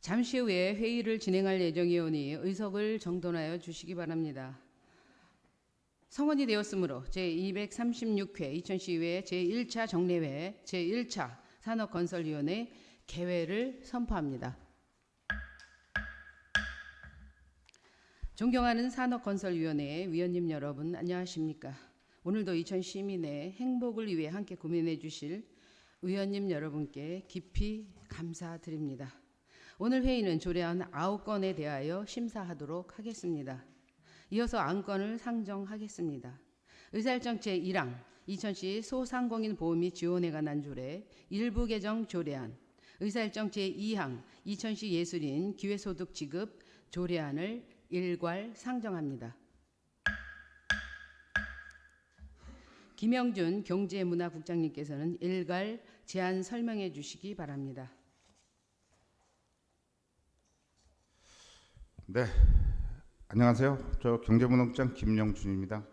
잠시 후에 회의를 진행할 예정이오니 의석을 정돈하여 주시기 바랍니다. 성원이 되었으므로 제236회 이천시의회 제1차 정례회 제1차 산업건설위원회 개회를 선포합니다. 존경하는 산업건설위원회 위원님 여러분 안녕하십니까? 오늘도 이천 시민의 행복을 위해 함께 고민해 주실 위원님 여러분께 깊이 감사드립니다. 오늘 회의는 조례안 9건에 대하여 심사하도록 하겠습니다. 이어서 안건을 상정하겠습니다. 의사일정 제1항 이천시 소상공인 보험 및 지원에 관한 조례 일부 개정 조례안, 의사일정 제2항 이천시 예술인 기회소득 지급 조례안을 일괄 상정합니다. 김영준 경제문화국장님께서는 일괄 제안 설명해 주시기 바랍니다. 네, 안녕하세요. 저 경제문화국장 김영준입니다.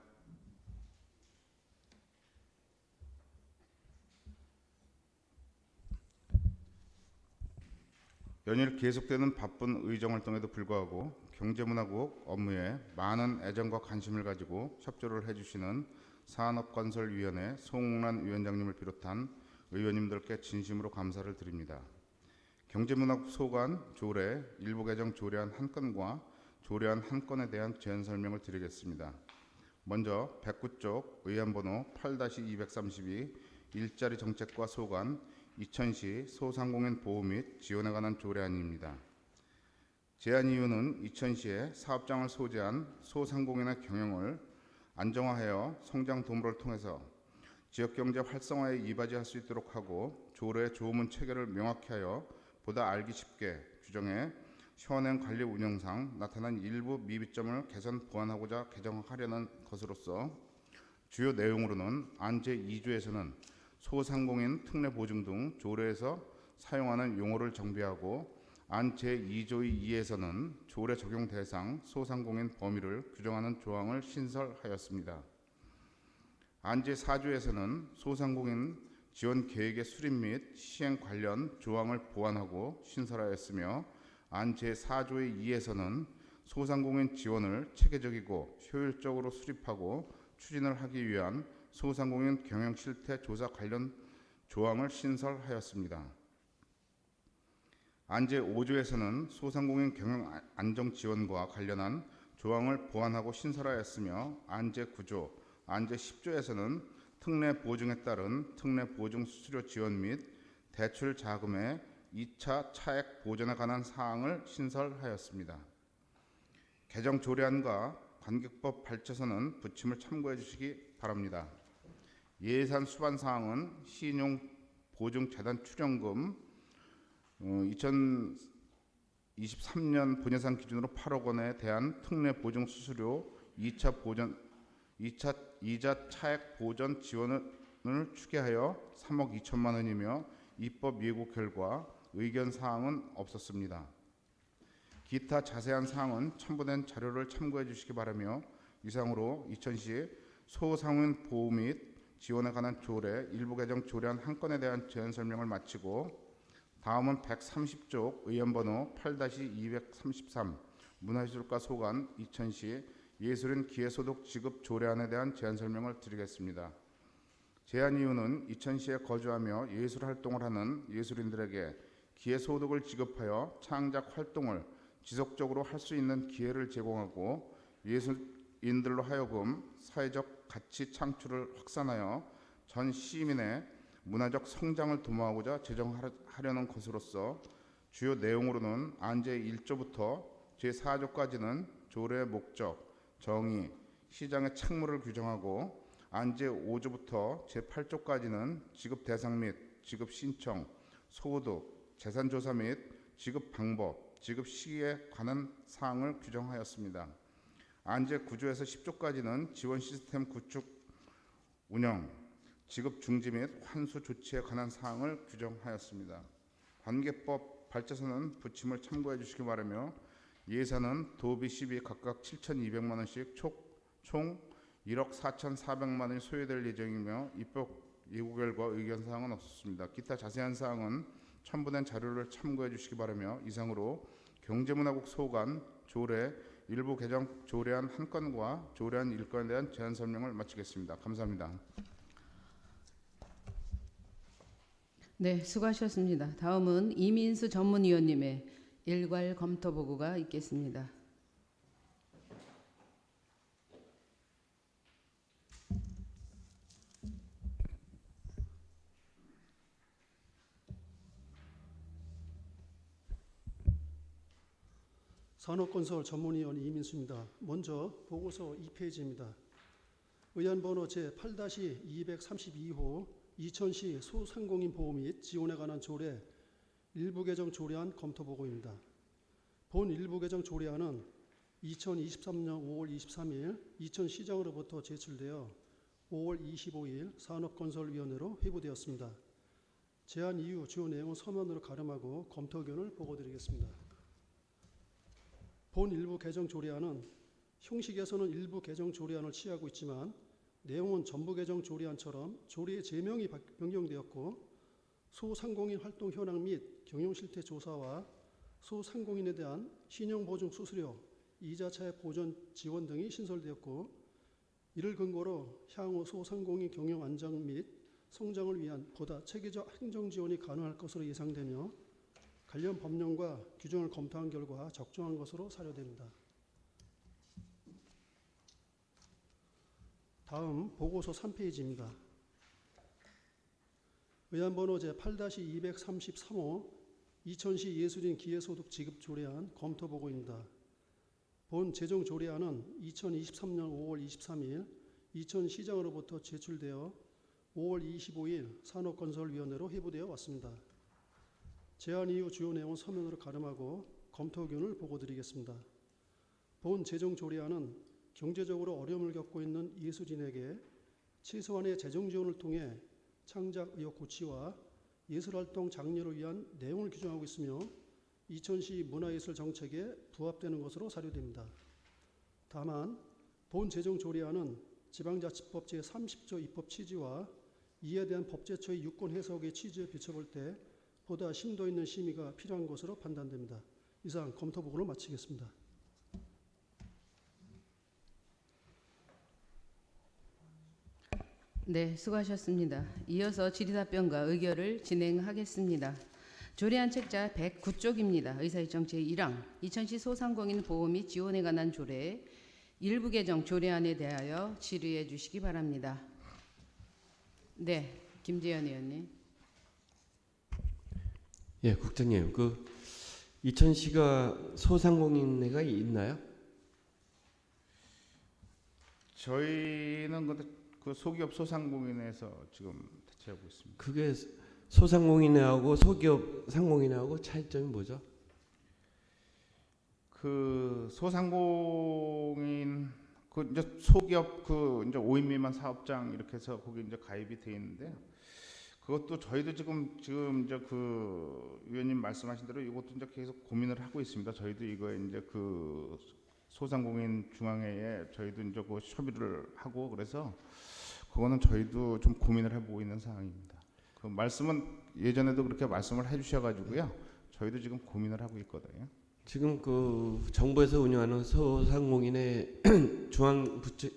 연일 계속되는 바쁜 의정활동에도 불구하고 경제문화국 업무에 많은 애정과 관심을 가지고 협조를 해주시는 산업건설위원회 송웅란 위원장님을 비롯한 의원님들께 진심으로 감사를 드립니다. 경제문화국 소관 조례 일부 개정 조례안 1건과 조례안 1건에 대한 제안 설명을 드리겠습니다. 먼저 109쪽 의안번호 8-232 일자리 정책과 소관 이천시 소상공인 보호 및 지원에 관한 조례안입니다. 제안 이유는 이천시에 사업장을 소재한 소상공인의 경영을 안정화하여 성장 도모를 통해서 지역경제 활성화에 이바지할 수 있도록 하고 조례 조문 체계를 명확히 하여 보다 알기 쉽게 규정해 현행 관리 운영상 나타난 일부 미비점을 개선 보완하고자 개정하려는 것으로서 주요 내용으로는 안 제2조에서는 소상공인 특례 보증 등 조례에서 사용하는 용어를 정비하고 안 제2조의 2에서는 조례 적용 대상 소상공인 범위를 규정하는 조항을 신설하였습니다. 안 제4조에서는 소상공인 지원 계획의 수립 및 시행 관련 조항을 보완하고 신설하였으며 안 제4조의 2에서는 소상공인 지원을 체계적이고 효율적으로 수립하고 추진을 하기 위한 소상공인 경영 실태 조사 관련 조항을 신설하였습니다. 안 제5조에서는 소상공인 경영 안정 지원과 관련한 조항을 보완하고 신설하였으며 안 제9조, 안 제10조에서는 특례 보증에 따른 특례 보증 수수료 지원 및 대출 자금의 2차 차액 보전에 관한 사항을 신설하였습니다. 개정 조례안과 관계법 발췌서는 부침을 참고해 주시기 바랍니다. 예산 수반 사항은 시인용 보증재단 출연금 2023년 본예산 기준으로 8억 원에 대한 특례 보증 수수료 2차 이자 차액 보전 지원을 추계하여 3억 2천만 원이며 입법 예고 결과 의견 사항은 없었습니다. 기타 자세한 사항은 첨부된 자료를 참고해 주시기 바라며 이상으로 이천시 소상공인 보호 및 지원에 관한 조례 일부 개정 조례안 1건에 대한 제안 설명을 마치고 다음은 130쪽 의안번호 8-233 문화예술과 소관 이천시 예술인 기회소득 지급 조례안에 대한 제안 설명을 드리겠습니다. 제안 이유는 이천시에 거주하며 예술활동을 하는 예술인들에게 기회소득을 지급하여 창작 활동을 지속적으로 할 수 있는 기회를 제공하고 예술인들로 하여금 사회적 가치 창출을 확산하여 전 시민의 문화적 성장을 도모하고자 제정하려는 것으로서 주요 내용으로는 안 제1조부터 제4조까지는 조례의 목적, 정의, 시장의 책무를 규정하고 안 제5조부터 제8조까지는 지급 대상 및 지급 신청, 소득, 재산조사 및 지급 방법, 지급 시기에 관한 사항을 규정하였습니다. 안 제9조에서 10조까지는 지원 시스템 구축, 운영, 지급 중지 및 환수 조치에 관한 사항을 규정하였습니다. 관계법 발췌서는 부침을 참고해 주시기 바라며 예산은 도비 시비 각각 7,200만 원씩 총 1억 4,400만 원이 소요될 예정이며 입법 예고 결과 의견 사항은 없었습니다. 기타 자세한 사항은 첨부된 자료를 참고해 주시기 바라며 이상으로 경제문화국 소관 조례 일부 개정 조례안 한 건과 조례안 1건에 대한 제안 설명을 마치겠습니다. 감사합니다. 네, 수고하셨습니다. 다음은 이민수 전문위원님의 일괄 검토 보고가 있겠습니다. 산업건설 전문위원 이민수입니다. 먼저 보고서 2페이지입니다. 의안번호 제8-232호 2000시 소상공인 보호 및 지원에 관한 조례 일부 개정 조례안 검토 보고입니다. 본 일부 개정 조례안은 2023년 5월 23일 이천시장으로부터 제출되어 5월 25일 산업건설위원회로 회부되었습니다. 제안 이후 주요 내용은 서면으로 가름하고 검토 의견을 보고드리겠습니다. 본 일부 개정 조례안은 형식에서는 일부 개정 조례안을 취하고 있지만 내용은 전부 개정 조례안처럼 조례의 제명이 변경되었고 소상공인 활동 현황 및 경영 실태 조사와 소상공인에 대한 신용보증 수수료, 이자 차액 보전 지원 등이 신설되었고 이를 근거로 향후 소상공인 경영 안정 및 성장을 위한 보다 체계적 행정 지원이 가능할 것으로 예상되며 관련 법령과 규정을 검토한 결과 적정한 것으로 사료됩니다. 다음 보고서 3페이지입니다. 의안번호 제8-233호 2000시 예술인 기회소득 지급 조례안 검토 보고입니다. 본 재정 조례안은 2023년 5월 23일 이천시장으로부터 제출되어 5월 25일 산업건설위원회로 회부되어 왔습니다. 제안 이후 주요 내용은 서면으로 가름하고 검토 의견을 보고드리겠습니다. 본 재정 조례안은 경제적으로 어려움을 겪고 있는 예술인에게 최소한의 재정 지원을 통해 창작 의욕 고취와 예술활동 장려를 위한 내용을 규정하고 있으며 이천시 문화예술 정책에 부합되는 것으로 사료됩니다. 다만 본 재정 조례안은 지방자치법 제30조 입법 취지와 이에 대한 법제처의 유권 해석의 취지에 비춰볼 때 보다 심도 있는 심의가 필요한 것으로 판단됩니다. 이상 검토 보고를 마치겠습니다. 네, 수고하셨습니다. 이어서 질의답변과 의결을 진행하겠습니다. 조례안 책자 109쪽입니다. 의사일정 제1항 2000시 소상공인 보호 및 지원에 관한 조례 일부 개정 조례안에 대하여 질의해 주시기 바랍니다. 네, 김재현 의원님. 예, 국장님, 그 이천시가 소상공인회가 있나요? 저희는 근데 그 소기업 소상공인에서 지금 대체하고 있습니다. 그게 소상공인회하고 소기업 상공인회하고 차이점이 뭐죠? 그 소상공인 그 이제 소기업 그 이제 5인 미만 사업장 이렇게 해서 거기 이제 가입이 돼 있는데 그것도 저희도 지금 이제 그 위원님 말씀하신 대로 이것도 이제 계속 고민을 하고 있습니다. 저희도 이거에 이제 그 소상공인 중앙회에 저희도 이제 그 협의를 하고 그래서 그거는 저희도 좀 고민을 해보고 있는 상황입니다. 그 말씀은 예전에도 그렇게 말씀을 해주셔가지고요. 저희도 지금 고민을 하고 있거든요. 지금 그 정부에서 운영하는 소상공인의 중앙 부처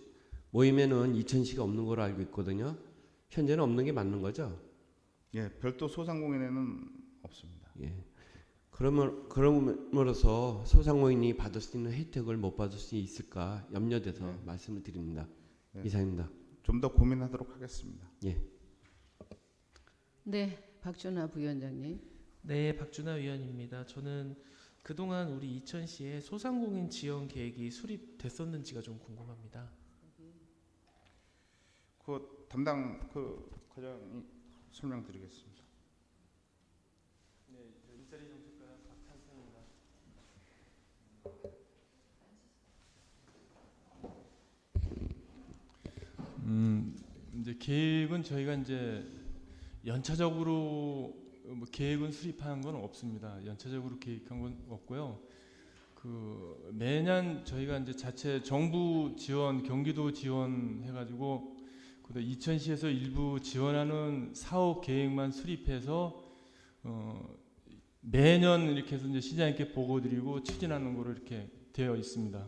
모임에는 이천시가 없는 걸로 알고 있거든요. 현재는 없는 게 맞는 거죠? 예, 별도 소상공인에는 없습니다. 예. 그럼으로써 소상공인이 받을 수 있는 혜택을 못 받을 수 있을까 염려돼서 네. 말씀을 드립니다. 네. 이상입니다. 좀 더 고민하도록 하겠습니다. 예. 네, 박준하 부위원장님. 네, 박준하 위원입니다. 저는 그동안 우리 이천시에 소상공인 지원 계획이 수립됐었는지가 좀 궁금합니다. 그 담당 그 과장이 설명드리겠습니다. 네, 일자리 정책과 박찬승입니다. 이제 계획은 저희가 이제 연차적으로 뭐 계획은 수립한 건 없습니다. 연차적으로 계획한 건 없고요. 그 매년 저희가 이제 자체 정부 지원, 경기도 지원 해가지고 그 이천시에서 일부 지원하는 사업 계획만 수립해서 매년 이렇게 해서 이제 시장님께 보고드리고 추진하는 거로 이렇게 되어 있습니다.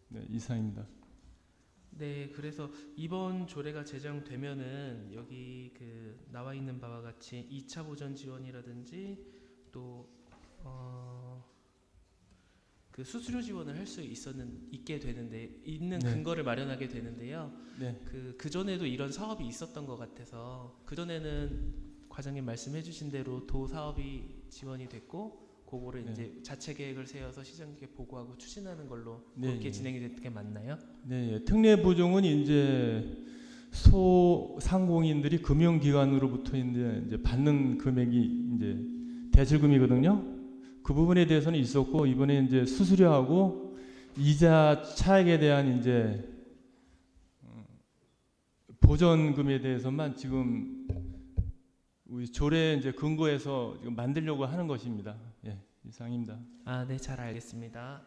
네, 이상입니다. 네, 그래서 이번 조례가 제정되면은 여기 그 나와 있는 바와 같이 2차 보전 지원이라든지 또 그 수수료 지원을 할 수 있게 되는데 있는 네. 근거를 마련하게 되는데요. 네. 그 전에도 이런 사업이 있었던 것 같아서 그 전에는 과장님 말씀해주신 대로 도 사업이 지원이 됐고 그거를 네. 이제 자체 계획을 세워서 시장님께 보고하고 추진하는 걸로 네, 그렇게 예. 진행이 된 게 맞나요? 네, 예. 특례 보증은 이제 소상공인들이 금융기관으로부터 이제 받는 금액이 이제 대출금이거든요. 그 부분에 대해서는 있었고 이번에 이제 수수료하고 이자 차액에 대한 이제 보전금에 대해서만 지금 우리 조례 이제 근거해서 지금 만들려고 하는 것입니다. 예, 이상입니다. 아, 네, 잘 알겠습니다.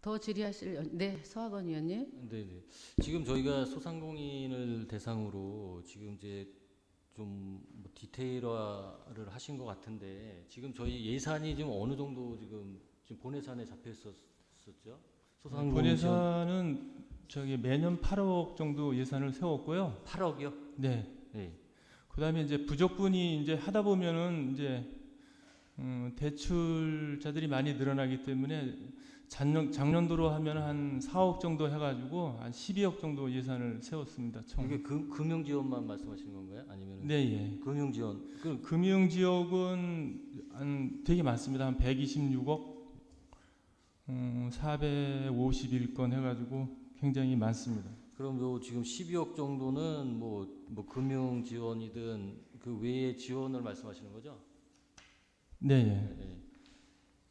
더 질의하실 네, 서학원 의원님. 네네. 지금 저희가 소상공인을 대상으로 지금 이제 좀뭐 디테일화를 하신 것 같은데 지금 저희 예산이 지금 어느 정도 지금 본 예산에 잡혀 있었죠? 소상공인 본 예산은 저기 매년 8억 정도 예산을 세웠고요. 8억이요? 네. 네. 그다음에 이제 부족분이 이제 하다 보면은 이제 대출자들이 많이 늘어나기 때문에 작년도로 하면 한 4억 정도 해가지고 한 12억 정도 예산을 세웠습니다. 총. 이게 금융 지원만 말씀하시는 건가요? 아니면 네, 예. 금융 지원? 금융 지역은 한 되게 많습니다. 한 126억, 451건 해가지고 굉장히 많습니다. 그럼 요 지금 12억 정도는 뭐 금융 지원이든 그 외의 지원을 말씀하시는 거죠? 네, 예. 네.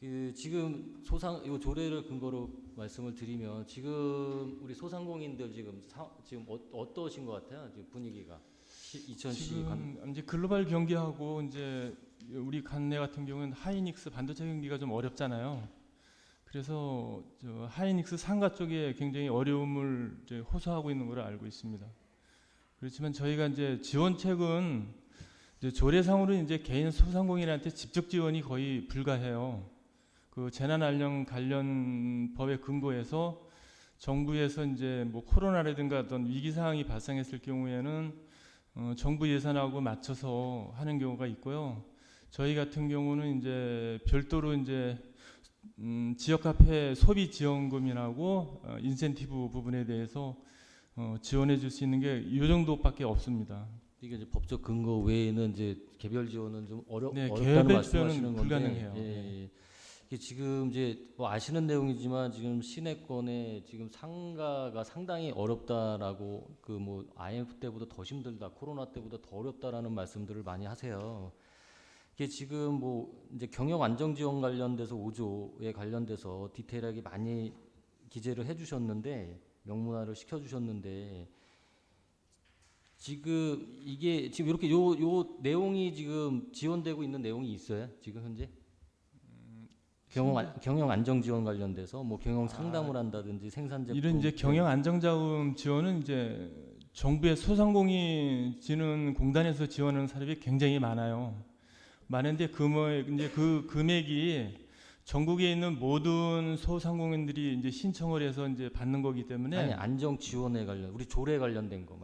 그 지금 요 조례를 근거로 말씀을 드리면 지금 우리 소상공인들 지금 어떠신 것 같아요? 지금 분위기가 2010 지금 이제 글로벌 경기하고 이제 우리 관내 같은 경우는 하이닉스 반도체 경기가 좀 어렵잖아요. 그래서 저 하이닉스 상가 쪽에 굉장히 어려움을 이제 호소하고 있는 걸로 알고 있습니다. 그렇지만 저희가 이제 지원책은 이제 조례상으로 이제 개인 소상공인한테 직접 지원이 거의 불가해요. 그 재난안녕 관련 법에 근거해서 정부에서 이제 뭐 코로나라든가 어떤 위기 상황이 발생했을 경우에는 정부 예산하고 맞춰서 하는 경우가 있고요. 저희 같은 경우는 이제 별도로 이제 지역 카페 소비 지원금이라고 인센티브 부분에 대해서 지원해 줄 수 있는 게 이 정도밖에 없습니다. 이게 이제 법적 근거 외에는 이제 개별 지원은 좀 네, 어렵다는 개별 말씀하시는 지원은 건데 불가능해요. 예. 이게 지금 이제 뭐 아시는 내용이지만 지금 시내권에 지금 상가가 상당히 어렵다라고 그 뭐 IMF 때보다 더 힘들다, 코로나 때보다 더 어렵다라는 말씀들을 많이 하세요. 이게 지금 뭐 이제 경영 안정 지원 관련돼서 5조에 관련돼서 디테일하게 많이 기재를 해주셨는데 명문화를 시켜주셨는데 지금 이게 지금 이렇게 요 내용이 지금 지원되고 있는 내용이 있어요? 지금 현재? 경영 안정 지원 관련돼서 뭐 경영 상담을 한다든지 생산 제품 이런 이제 경영 안정자금 지원은 이제 정부의 소상공인진흥공단에서 지원하는 사람이 굉장히 많아요. 많은데 이제 그 금액이 전국에 있는 모든 소상공인들이 이제 신청을 해서 이제 받는 거기 때문에 아니 안정 지원에 관련 우리 조례 관련된 거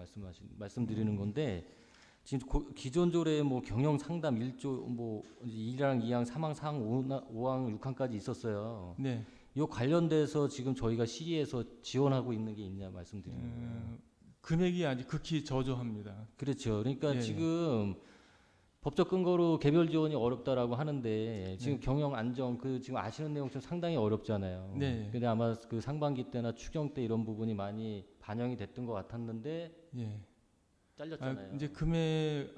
말씀드리는 건데 지금 기존 조례에 뭐 경영 상담 1조 뭐 1항, 2항, 3항, 4항, 5항, 6항까지 있었어요. 네. 요 관련돼서 지금 저희가 시에서 지원하고 있는 게 있냐 말씀드리는 거예요. 금액이 아주 극히 저조합니다. 그렇죠. 그러니까 예, 지금 법적 근거로 개별 지원이 어렵다라고 하는데 지금 네. 경영 안정 지금 아시는 내용처럼 상당히 어렵잖아요. 네. 근데 아마 그 상반기 때나 추경 때 이런 부분이 많이 반영이 됐던 것 같았는데 예. 잘렸잖아요. 이제 금액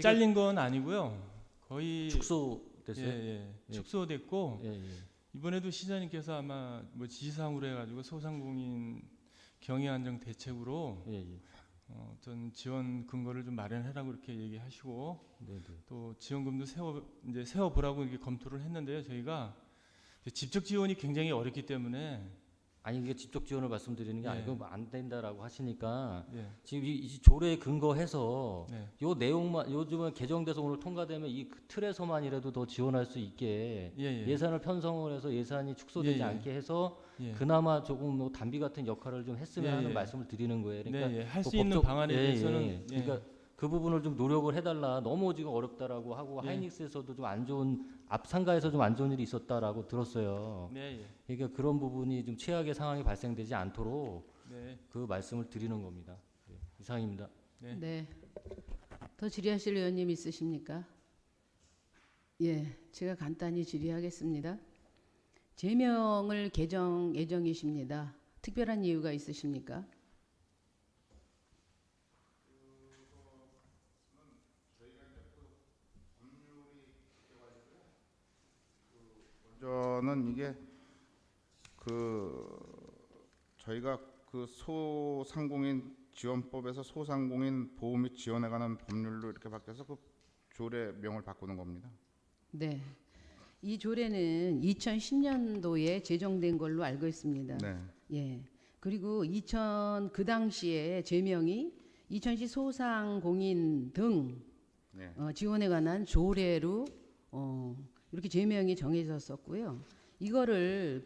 잘린 건 아니고요. 거의 축소됐어요. 예. 예. 축소됐고 예. 이번에도 시장님께서 아마 뭐 지시사항으로 해가지고 소상공인 경영 안정 대책으로 예. 어떤 지원 근거를 좀 마련해라고 이렇게 얘기하시고 네. 또 지원금도 세워 보라고 이렇게 검토를 했는데요. 저희가 직접 지원이 굉장히 어렵기 때문에 아니 이게 직접 지원을 말씀드리는 게 예. 아니고 안 된다라고 하시니까 예. 지금 이 조례에 근거해서 네. 요 내용만 요즘은 개정돼서 오늘 통과되면 이 틀에서만이라도 더 지원할 수 있게 예, 예. 예산을 편성을 해서 예산이 축소되지 예, 예. 않게 해서 예. 그나마 조금 뭐 단비 같은 역할을 좀 했으면 예, 하는 예. 말씀을 드리는 거예요. 그러니까 네, 예. 할 수 뭐 있는 법적- 방안에 예, 대해서는 예. 그러니까 그 부분을 좀 노력을 해달라. 너무 지금 어렵다라고 하고 예. 하이닉스에서도 좀 안 좋은 앞상가에서 좀 안 좋은 일이 있었다라고 들었어요. 네, 예. 그러니까 그런 부분이 좀 최악의 상황이 발생되지 않도록 네. 그 말씀을 드리는 겁니다. 예, 이상입니다. 네. 네. 더 질의하실 의원님 있으십니까? 예, 제가 간단히 질의하겠습니다. 제명을 개정 예정이십니다. 특별한 이유가 있으십니까? 저는 이게 저희가 소상공인 지원법에서 소상공인 보호 및 지원에 관한 법률로 이렇게 바뀌어서 그 조례명을 바꾸는 겁니다. 네. 이 조례는 2010년도에 제정된 걸로 알고 있습니다. 네. 예. 그리고 그 당시에 제명이 2010 소상공인 등 네. 지원에 관한 조례로 이렇게 제명이 정해졌었고요. 이거를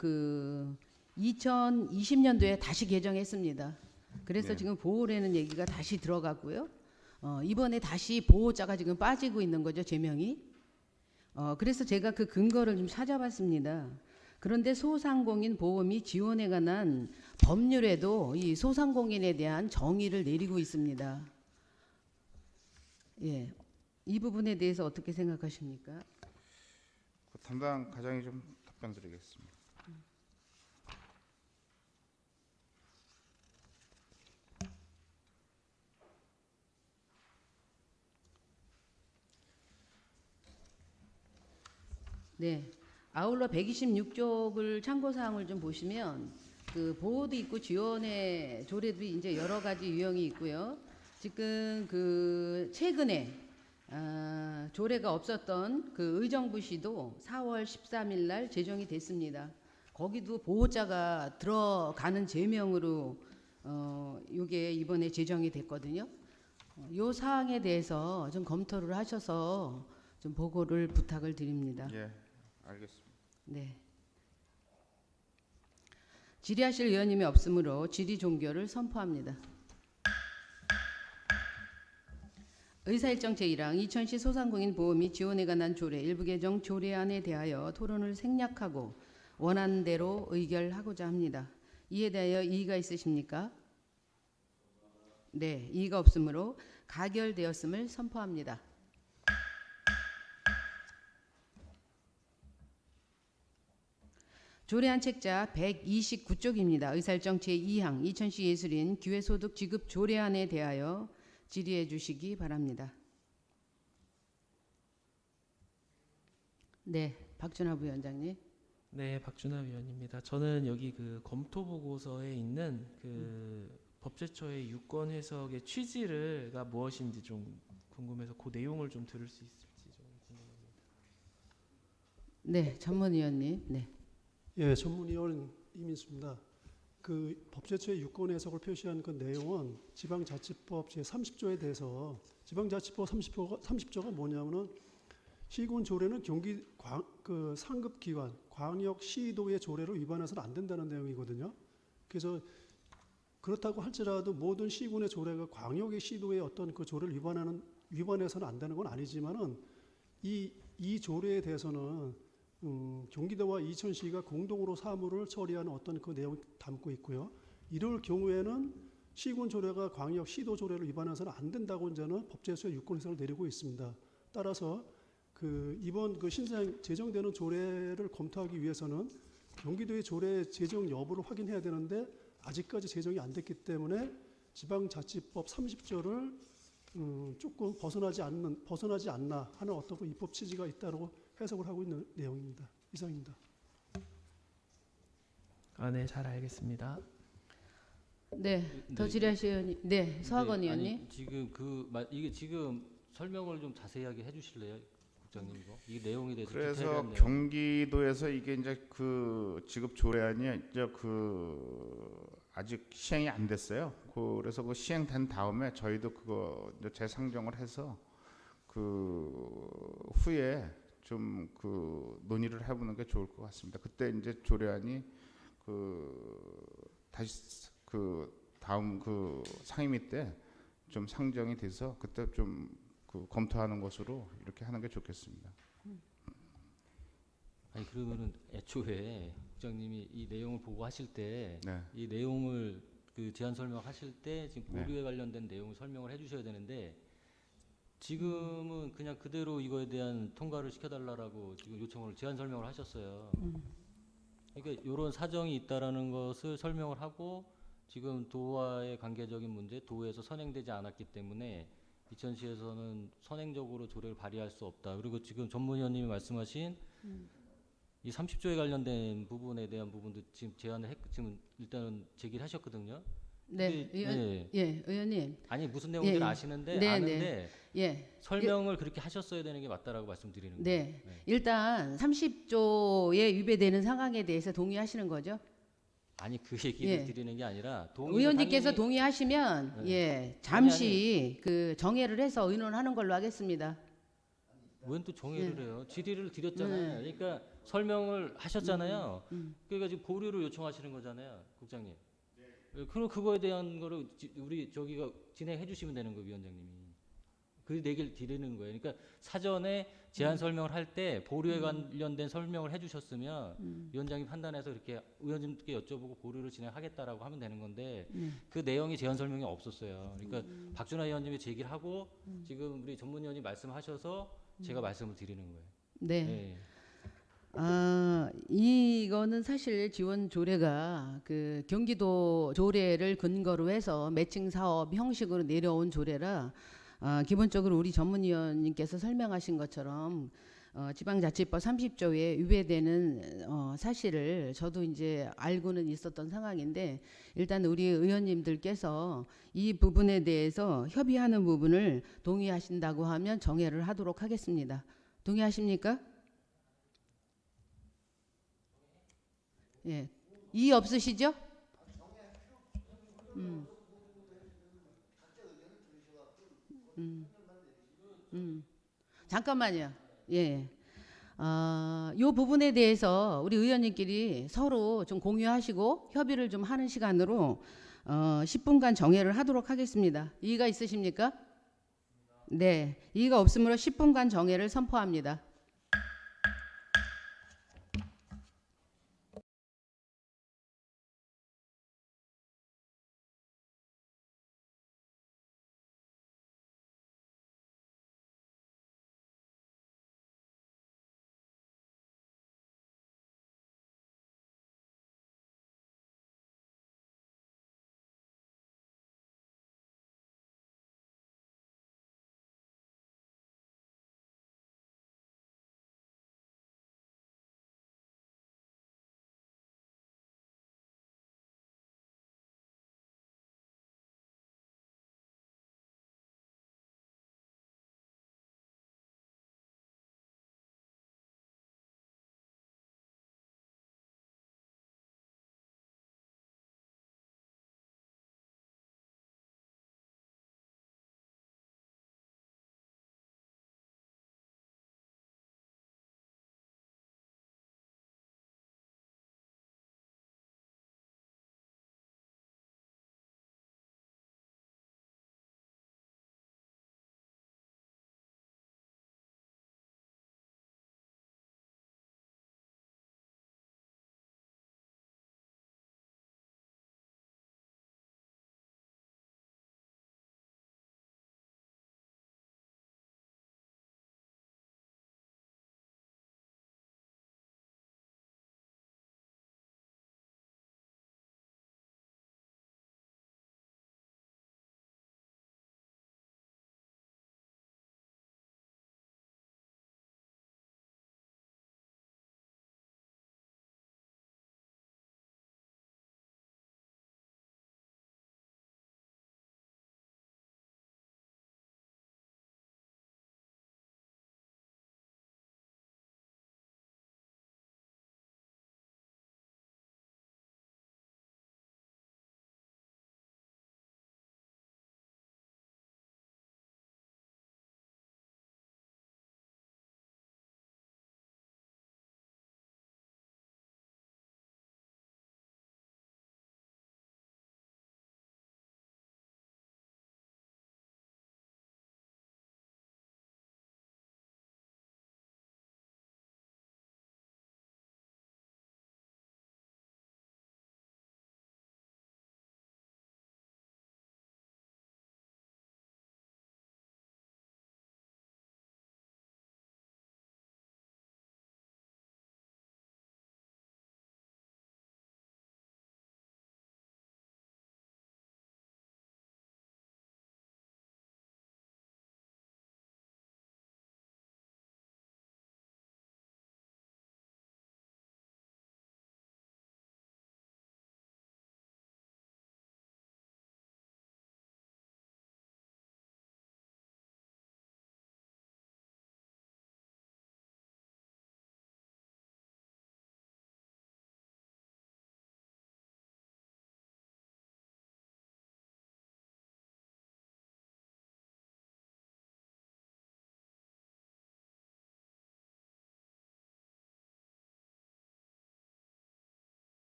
2020년도에 다시 개정했습니다. 그래서 네. 지금 보호라는 얘기가 다시 들어갔고요. 이번에 다시 보호자가 지금 빠지고 있는 거죠, 제명이. 그래서 제가 그 근거를 좀 찾아봤습니다. 그런데 소상공인 보호 및 지원에 관한 법률에도 이 소상공인에 대한 정의를 내리고 있습니다. 예, 이 부분에 대해서 어떻게 생각하십니까? 그 담당 과장이 좀 답변드리겠습니다. 네. 아울러 126쪽을 참고사항을 좀 보시면 그 보호도 있고 지원의 조례도 이제 여러 가지 유형이 있고요. 지금 최근에 조례가 없었던 그 의정부시도 4월 13일 날 제정이 됐습니다. 거기도 보호자가 들어가는 제명으로 이게 이번에 제정이 됐거든요. 요 사항에 대해서 좀 검토를 하셔서 좀 보고를 부탁을 드립니다. 예, 알겠습니다. 네. 질의하실 의원님이 없으므로 질의 종결을 선포합니다. 의사일정 제1항 2010 소상공인 보호 및 지원에 관한 조례 일부 개정 조례안에 대하여 토론을 생략하고 원하는 대로 의결하고자 합니다. 이에 대하여 이의가 있으십니까? 네, 이의가 없으므로 가결되었음을 선포합니다. 조례안 책자 129쪽입니다. 의사일정 제2항 2010 예술인 기회소득 지급 조례안에 대하여 질의해 주시기 바랍니다. 네, 박준하 부위원장님. 네, 박준하 위원입니다. 저는 여기 그 검토 보고서에 있는 그 법제처의 유권 해석의 취지가 무엇인지 좀 궁금해서 그 내용을 좀 들을 수 있을지 좀 궁금합니다. 네, 전문위원님. 네. 예, 전문위원 이민수입니다. 그 법제처의 유권 해석을 표시한 그 내용은 지방자치법 제30조에 대해서 지방자치법 30조가 뭐냐면은 시군 조례는 경기 그 상급 기관 광역 시도의 조례를 위반해서는 안 된다는 내용이거든요. 그래서 그렇다고 할지라도 모든 시군의 조례가 광역의 시도의 어떤 그 조례를 위반해서는 안 되는 건 아니지만은 이 조례에 대해서는 경기도와 이천시가 공동으로 사무를 처리하는 어떤 그 내용을 담고 있고요. 이럴 경우에는 시군 조례가 광역 시도 조례를 위반해서는 안 된다고 이제는 법제처의 유권 해석을 내리고 있습니다. 따라서 이번 신상 제정되는 조례를 검토하기 위해서는 경기도의 조례 제정 여부를 확인해야 되는데 아직까지 제정이 안 됐기 때문에 지방자치법 30조를 조금 벗어나지 않나 하는 어떤 그 입법 취지가 있다고 해석을 하고 있는 내용입니다. 이상입니다. 네, 잘 알겠습니다. 네, 더 질의하실 의원님. 네, 서학원 의원님. 아니, 지금 이게 지금 설명을 좀 자세하게 해주실래요, 국장님 이거 이 내용에 대해서 그래서 디테일한 내용. 경기도에서 이게 이제 그 지급 조례안이 이제 그 아직 시행이 안 됐어요. 그래서 그 시행된 다음에 저희도 그거 이제 재상정을 해서 그 후에 좀 그 논의를 해보는 게 좋을 것 같습니다. 그때 이제 조례안이 그 다시 그 다음 그 상임위 때 좀 상정이 돼서 그때 좀 그 검토하는 것으로 이렇게 하는 게 좋겠습니다. 아니 그러면은 애초에 국장님이 이 내용을 보고 하실 때 이 네. 내용을 그 제안 설명하실 때 지금 네. 보류에 관련된 내용을 설명을 해주셔야 되는데 지금은 그냥 그대로 이거에 대한 통과를 시켜달라고 지금 요청을 제안 설명을 하셨어요. 그러니까 이런 사정이 있다라는 것을 설명을 하고 지금 도와의 관계적인 문제, 도에서 선행되지 않았기 때문에 이천시에서는 선행적으로 조례를 발의할 수 없다. 그리고 지금 전문위원님이 말씀하신 이 30조에 관련된 부분에 대한 부분도 지금 지금 일단은 제기를 하셨거든요. 네, 근데, 네. 예, 의원님. 아니 무슨 내용인지 예, 아시는데 네, 아는데 예. 설명을 그렇게 하셨어야 되는 게 맞다라고 말씀드리는 거예요. 네. 일단 30조에 위배되는 상황에 대해서 동의하시는 거죠? 아니 그 얘기를 예. 드리는 게 아니라 동의는 의원님께서 당연히- 동의하시면 네. 예, 잠시 그 정회를 해서 의논하는 걸로 하겠습니다. 웬 또 정의를 예. 해요? 질의를 드렸잖아요. 그러니까 설명을 하셨잖아요. 그러니까 지금 보류를 요청하시는 거잖아요, 국장님. 그럼 그거에 대한 거를 우리 저기가 진행해 주시면 되는 거예요, 위원장님이. 그 얘기를 드리는 거예요. 그러니까 사전에 제안 설명을 할 때 보류에 관련된 설명을 해주셨으면 위원장이 판단해서 이렇게 의원님께 여쭤보고 보류를 진행하겠다라고 하면 되는 건데 그 내용이 제안 설명이 없었어요. 그러니까 박준하 의원님이 제기를 하고 지금 우리 전문위원이 말씀하셔서 제가 말씀을 드리는 거예요. 네. 네. 아, 이거는 사실 지원 조례가 그 경기도 조례를 근거로 해서 매칭 사업 형식으로 내려온 조례라 기본적으로 우리 전문위원님께서 설명하신 것처럼 지방자치법 30조에 위배되는 사실을 저도 이제 알고는 있었던 상황인데 일단 우리 의원님들께서 이 부분에 대해서 협의하는 부분을 동의하신다고 하면 정회를 하도록 하겠습니다. 동의하십니까? 예. 이의 없으시죠? 잠깐만요. 예. 요 부분에 대해서 우리 의원님끼리 서로 좀 공유하시고 협의를 좀 하는 시간으로 10분간 정회를 하도록 하겠습니다. 이의가 있으십니까? 네. 이의가 없으므로 10분간 정회를 선포합니다.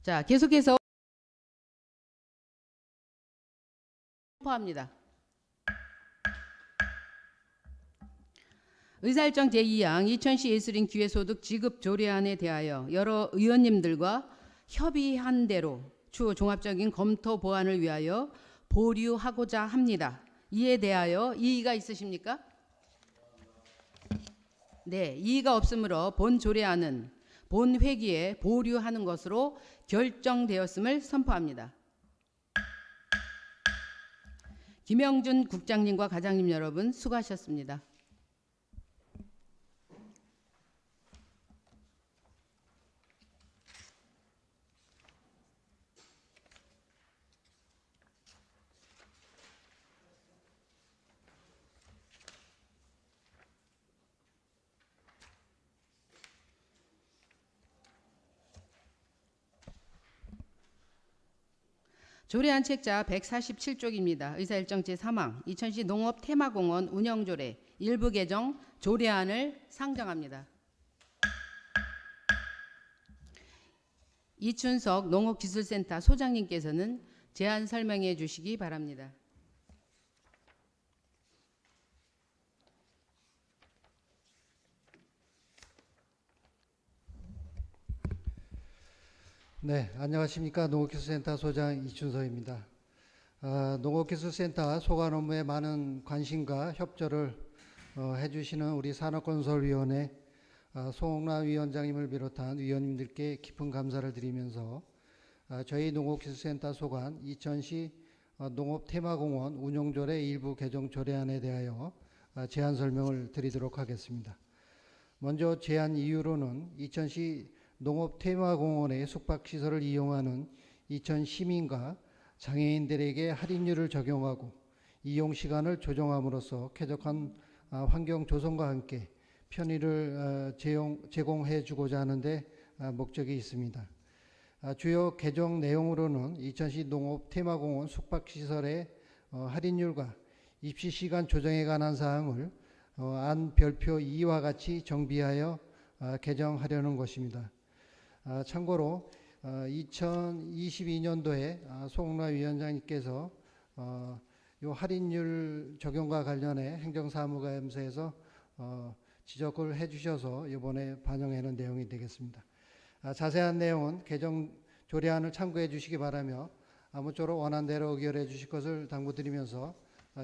자, 계속해서 선포합니다. 의사일정 제2항 2000시 예술인 기회소득 지급 조례안에 대하여 여러 의원님들과 협의한 대로 추후 종합적인 검토 보완을 위하여 보류하고자 합니다. 이에 대하여 이의가 있으십니까? 네, 이의가 없으므로 본 조례안은 본 회기에 보류하는 것으로 결정되었음을 선포합니다. 김영준 국장님과 과장님 여러분 수고하셨습니다. 조례안 책자 147쪽입니다. 의사일정 제3항 2000시 농업 테마공원 운영조례 일부 개정 조례안을 상정합니다. 이춘석 농업기술센터 소장님께서는 제안 설명해 주시기 바랍니다. 네, 안녕하십니까. 농업기술센터 소장 이춘석입니다. 농업기술센터 소관 업무에 많은 관심과 협조를 해주시는 우리 산업건설위원회 송옥나 위원장님을 비롯한 위원님들께 깊은 감사를 드리면서 저희 농업기술센터 소관 2000시 농업테마공원 운영조례 일부 개정 조례안에 대하여 제안 설명을 드리도록 하겠습니다. 먼저 제안 이유로는 2000시 농업테마공원의 숙박시설을 이용하는 이천 시민과 장애인들에게 할인율을 적용하고 이용시간을 조정함으로써 쾌적한 환경 조성과 함께 편의를 제공해 주고자 하는데 목적이 있습니다. 주요 개정 내용으로는 이천시 농업테마공원 숙박시설의 할인율과 입시시간 조정에 관한 사항을 안 별표 2와 같이 정비하여 개정하려는 것입니다. 참고로 2022년도에 송옥나 위원장님께서 이 할인율 적용과 관련해 행정사무감사에서 지적을 해주셔서 이번에 반영하는 내용이 되겠습니다. 자세한 내용은 개정 조례안을 참고해 주시기 바라며 아무쪼록 원안대로 의결해 주실 것을 당부드리면서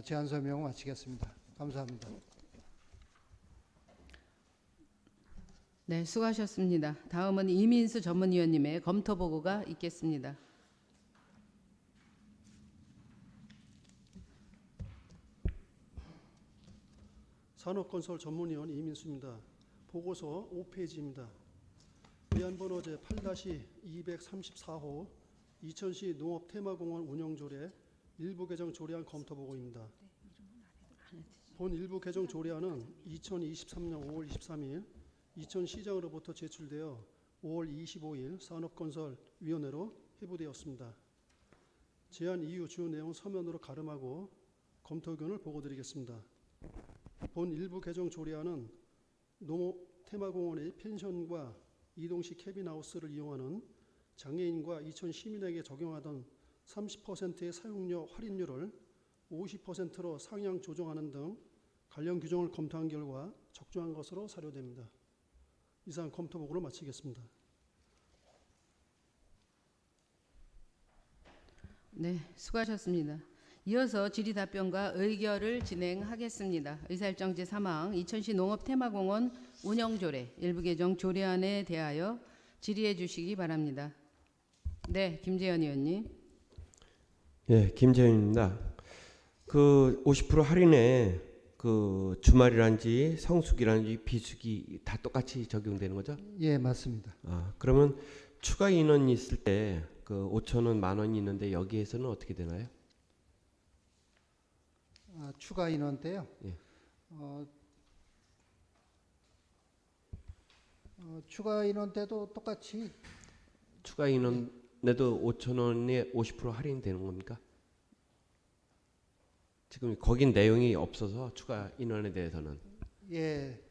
제안 설명을 마치겠습니다. 감사합니다. 네, 수고하셨습니다. 다음은 이민수 전문위원님의 검토 보고가 있겠습니다. 산업건설 전문위원 이민수입니다. 보고서 5페이지입니다. 위안번호 제8-234호 2000시 농업테마공원 운영조례 일부 개정 조례안 검토 보고입니다. 본 일부 개정 조례안은 2023년 5월 23일 이천시장으로부터 제출되어 5월 25일 산업건설위원회로 회부되었습니다. 제안 이유 주요 내용 서면으로 가름하고 검토 의견을 보고드리겠습니다. 본 일부 개정 조례안은 농업테마공원의 펜션과 이동식 캐빈하우스를 이용하는 장애인과 이천 시민에게 적용하던 30%의 사용료 할인율을 50%로 상향 조정하는 등 관련 규정을 검토한 결과 적정한 것으로 사료됩니다. 이상 검토 보고를 마치겠습니다. 네, 수고하셨습니다. 이어서 질의답변과 의결을 진행하겠습니다. 의사일정 제3항 2000시 농업테마공원 운영조례 일부 개정 조례안에 대하여 질의해 주시기 바랍니다. 네, 김재현 의원님. 예, 김재현입니다. 그 50% 할인에 그 주말이란지 성수기란지 비수기 다 똑같이 적용되는 거죠? 예, 맞습니다. 그러면 추가 인원이 있을 때 그 5,000원, 10,000원이 있는데 여기에서는 어떻게 되나요? 추가 인원 때요. 예. 추가 인원 때도 똑같이 추가 인원에도 5,000원에 50% 할인되는 겁니까? 지금 거긴 내용이 없어서 추가 인원에 대해서는 예,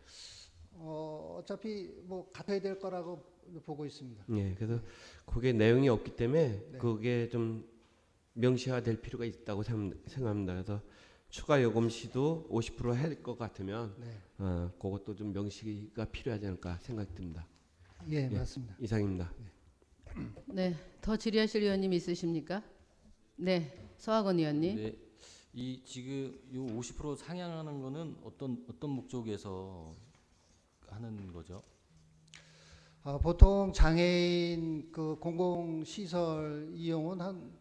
어차피 뭐 같아야 될 거라고 보고 있습니다. 예, 그래서 그게 내용이 없기 때문에 네. 그게 좀 명시화될 필요가 있다고 생각합니다. 그래서 추가 요금 시도 50%할 것 같으면 네. 그것도 좀 명시가 필요하지 않을까 생각이 듭니다. 예, 예. 맞습니다. 이상입니다. 네, 더 질의하실 의원님 있으십니까? 네, 서학원 의원님. 네, 이 지금 요 50% 상향하는 거는 어떤 목적에서 하는 거죠? 보통 장애인 그 공공시설 이용은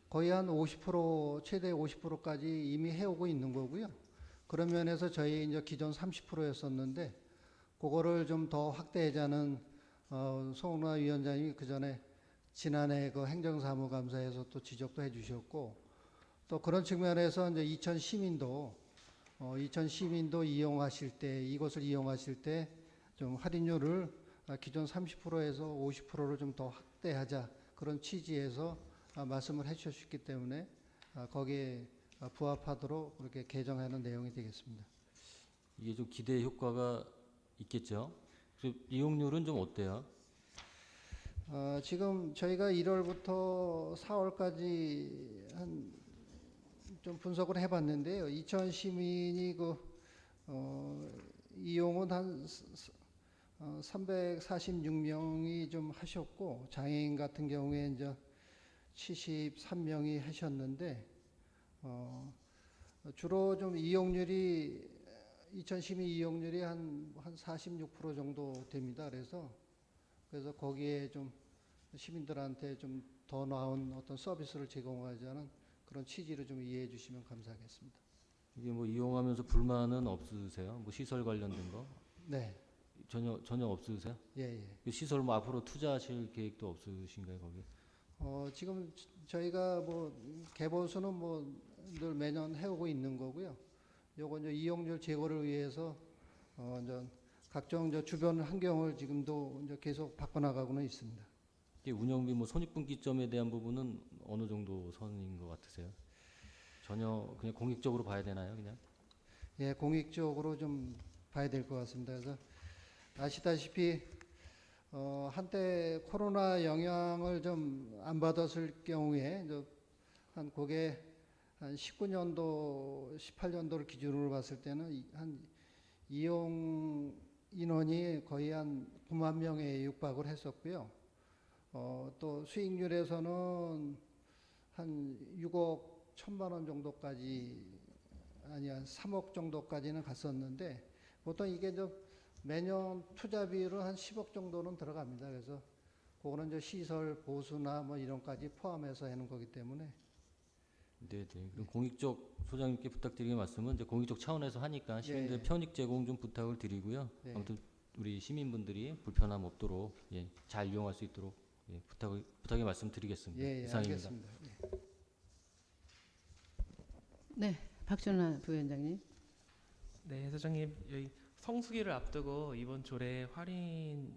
거의 한 50% 최대 50%까지 이미 해오고 있는 거고요. 그런 면에서 저희 이제 기존 30%였었는데 그거를 좀 더 확대하자는 송은화 위원장님이 그 전에 지난해 그 행정사무감사에서 또 지적도 해주셨고 또 그런 측면에서 이제 이천 시민도 이용하실 때 이것을 이용하실 때 좀 할인율을 기존 30%에서 50%를 좀 더 확대하자 그런 취지에서 말씀을 해주셨기 때문에 거기에 부합하도록 그렇게 개정하는 내용이 되겠습니다. 이게 좀 기대 효과가 있겠죠? 그리고 이용률은 좀 어때요? 지금 저희가 1월부터 4월까지 좀 분석을 해봤는데요. 이천 시민이 이용은 한 346명이 좀 하셨고 장애인 같은 경우에 이제 73명이 하셨는데 주로 좀 이용률이 이천 시민 이용률이 한 46% 정도 됩니다. 그래서 거기에 좀 시민들한테 좀 더 나은 어떤 서비스를 제공하자는 그런 취지를 좀 이해해 주시면 감사하겠습니다. 이게 뭐 이용하면서 불만은 없으세요? 뭐 시설 관련된 거 네, 전혀 없으세요? 예. 그 시설 뭐 앞으로 투자하실 계획도 없으신가요, 거기? 지금 저희가 뭐 개보수는 뭐 늘 매년 해오고 있는 거고요. 요거 이제 이용률 제고를 위해서 이제 각종 이제 주변 환경을 지금도 이제 계속 바꿔나가고는 있습니다. 이게 운영비 뭐 손익분기점에 대한 부분은 어느 정도 선인 것 같으세요? 전혀 그냥 공익적으로 봐야 되나요, 그냥? 예, 공익적으로 좀 봐야 될 것 같습니다. 그래서 아시다시피 한때 코로나 영향을 좀 안 받았을 경우에 이제 그게 한 19년도, 18년도를 기준으로 봤을 때는 한 이용 인원이 거의 한 9만 명에 육박을 했었고요. 또 수익률에서는 한 6억 1천만 원 정도까지 아니 한 3억 정도까지는 갔었는데 보통 이게 좀 매년 투자비로 한 10억 정도는 들어갑니다. 그래서 그거는 이제 시설 보수나 뭐 이런까지 포함해서 하는 거기 때문에 네. 그럼 공익적 소장님께 부탁드리는 말씀은 이제 공익적 차원에서 하니까 시민들 예. 편익 제공 좀 부탁을 드리고요. 예. 아무튼 우리 시민분들이 불편함 없도록 잘 이용할 수 있도록 부탁의 말씀드리겠습니다. 예, 이상입니다. 알겠습니다. 예. 네, 박준하 부위원장님. 네, 소장님 여기 성수기를 앞두고 이번 조례 할인이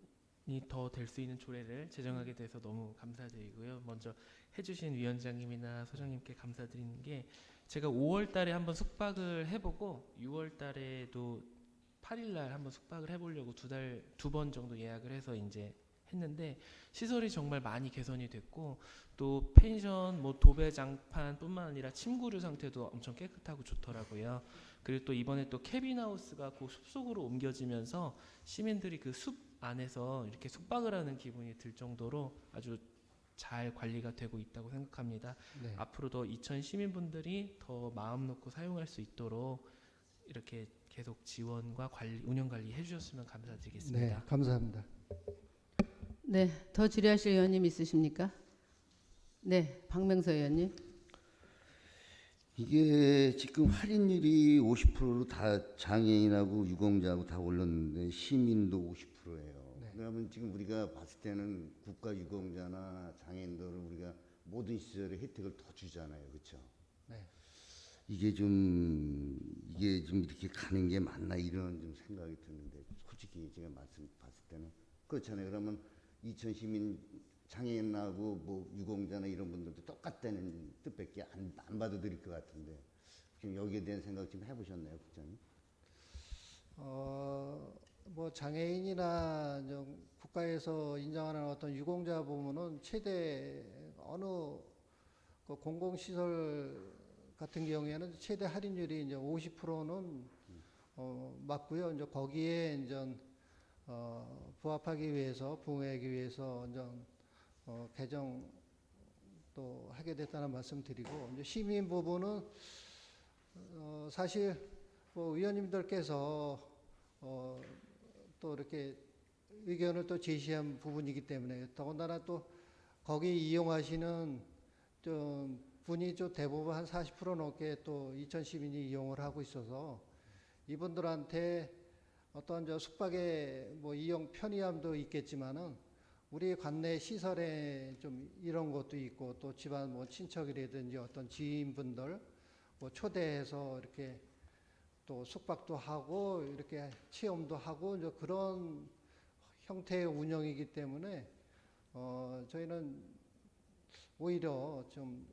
더 될 수 있는 조례를 제정하게 돼서 너무 감사드리고요. 먼저 해주신 위원장님이나 소장님께 감사드리는 게 제가 5월달에 한번 숙박을 해보고 6월달에도 8일날 한번 숙박을 해보려고 두 번 정도 예약을 해서 이제 했는데 시설이 정말 많이 개선이 됐고 또 펜션 뭐 도배장판뿐만 아니라 침구류 상태도 엄청 깨끗하고 좋더라고요. 그리고 또 이번에 또 캐빈하우스가 그 숲속으로 옮겨지면서 시민들이 그 숲 안에서 이렇게 숙박을 하는 기분이 들 정도로 아주 잘 관리가 되고 있다고 생각합니다. 네. 앞으로도 이천 시민분들이 더 마음 놓고 사용할 수 있도록 이렇게 계속 지원과 운영 관리 해주셨으면 감사드리겠습니다. 네, 감사합니다. 네, 더 질의하실 의원님 있으십니까? 네, 박명서 의원님. 이게 지금 할인율이 50%로 다 장애인하고 유공자하고 다 올랐는데 시민도 50%예요. 네. 그러면 지금 우리가 봤을 때는 국가 유공자나 장애인들을 우리가 모든 시설의 혜택을 더 주잖아요, 그렇죠? 네. 이게 좀 이렇게 가는 게 맞나 이런 좀 생각이 드는데 솔직히 제가 봤을 때는 그렇잖아요. 그러면 이천 시민 장애인하고 뭐 유공자나 이런 분들도 똑같다는 뜻밖에 안 받아들일 것 같은데 지금 여기에 대한 생각 좀 해보셨나요, 국장님? 뭐 장애인이나 국가에서 인정하는 어떤 유공자 부문은 최대 어느 그 공공시설 같은 경우에는 최대 할인율이 이제 50%는 맞고요. 이제 거기에 이제 부합하기 위해서 부응하기 위해서 이제 개정 또 하게 됐다는 말씀드리고, 이제 시민 부분은 사실 뭐 의원님들께서 또 이렇게 의견을 또 제시한 부분이기 때문에, 더군다나 또 거기 이용하시는 좀 분이 좀 대부분 한 40% 넘게 또 이천 시민이 이용을 하고 있어서 이분들한테 어떤 저 숙박의 뭐 이용 편의함도 있겠지만은 우리 관내 시설에 좀 이런 것도 있고, 또 집안 뭐 친척이라든지 어떤 지인분들 뭐 초대해서 이렇게 또 숙박도 하고 이렇게 체험도 하고 이제 그런 형태의 운영이기 때문에 저희는 오히려 좀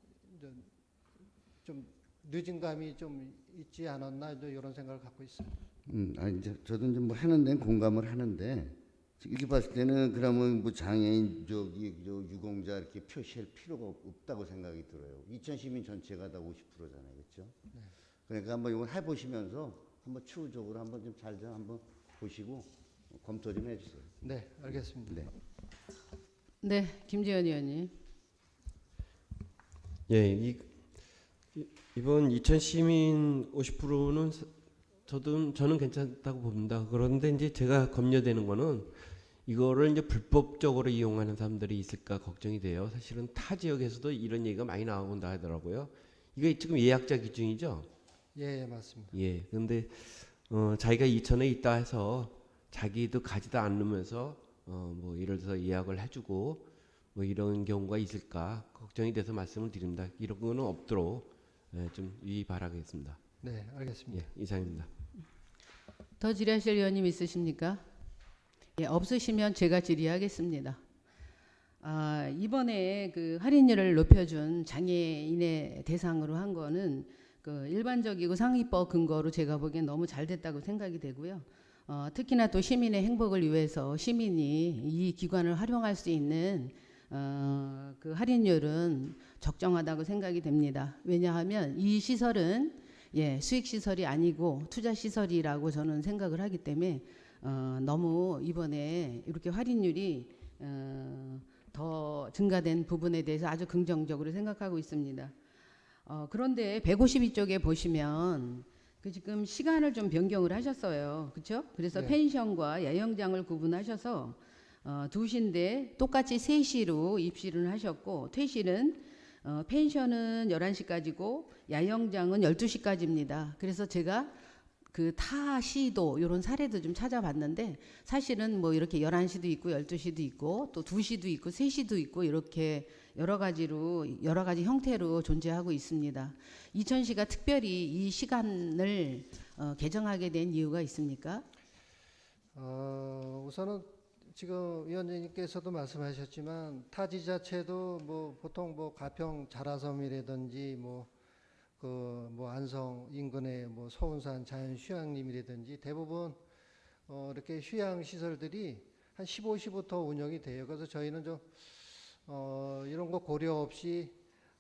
늦은 감이 좀 있지 않았나 이런 생각을 갖고 있습니다. 아니 저도 이제 뭐 하는 데는 공감을 하는데, 이렇게 봤을 때는 그러면 뭐 장애인 유공자 이렇게 표시할 필요가 없다고 생각이 들어요. 이천 시민 전체가 다 50%잖아요, 그렇죠? 네. 그러니까 한번 이걸 해보시면서 한번 추후적으로 한번 좀 잘 좀 한번 보시고 검토 좀 해주세요. 네, 알겠습니다. 네. 네, 김재현 의원님. 예, 이번 이천 시민 50%는 저는 괜찮다고 봅니다. 그런데 이제 제가 염려되는 거는 이거를 이제 불법적으로 이용하는 사람들이 있을까 걱정이 돼요. 사실은 타 지역에서도 이런 얘기가 많이 나온다 하더라고요. 이게 지금 예약자 기준이죠? 예, 맞습니다. 예. 근데 자기가 이천에 있다 해서 자기도 가지도 않으면서 뭐 예를 들어서 예약을 해주고 뭐 이런 경우가 있을까 걱정이 돼서 말씀을 드립니다. 이런 거는 없도록 좀 유의 바라겠습니다. 네, 알겠습니다. 예, 이상입니다. 더 질의하실 의원님 있으십니까? 예, 없으시면 제가 질의하겠습니다. 이번에 그 할인율을 높여준 장애인의 대상으로 한 거는 그 일반적이고 상위법 근거로 제가 보기엔 너무 잘 됐다고 생각이 되고요. 특히나 또 시민의 행복을 위해서 시민이 이 기관을 활용할 수 있는 그 할인율은 적정하다고 생각이 됩니다. 왜냐하면 이 시설은 수익 시설이 아니고 투자 시설이라고 저는 생각을 하기 때문에 너무 이번에 이렇게 할인율이 더 증가된 부분에 대해서 아주 긍정적으로 생각하고 있습니다. 그런데 152쪽에 보시면 그 지금 시간을 좀 변경을 하셨어요. 그렇죠? 그래서 네. 펜션과 야영장을 구분하셔서 2시인데 똑같이 3시로 입실을 하셨고, 퇴실은 펜션은 11시까지고 야영장은 12시까지입니다. 그래서 제가 그 타 시도 이런 사례도 좀 찾아봤는데 사실은 뭐 이렇게 11시도 있고 12시도 있고 또 2시도 있고 3시도 있고 이렇게 여러 가지 형태로 존재하고 있습니다. 이천시가 특별히 이 시간을 개정하게 된 이유가 있습니까? 우선은 지금 위원님께서도 말씀하셨지만 타 지자체도 뭐 보통 뭐 가평 자라섬이라든지 뭐 안성 인근의 뭐 서운산 자연휴양림이라든지 대부분 이렇게 휴양 시설들이 한 15시부터 운영이 돼요. 그래서 저희는 좀 이런 거 고려 없이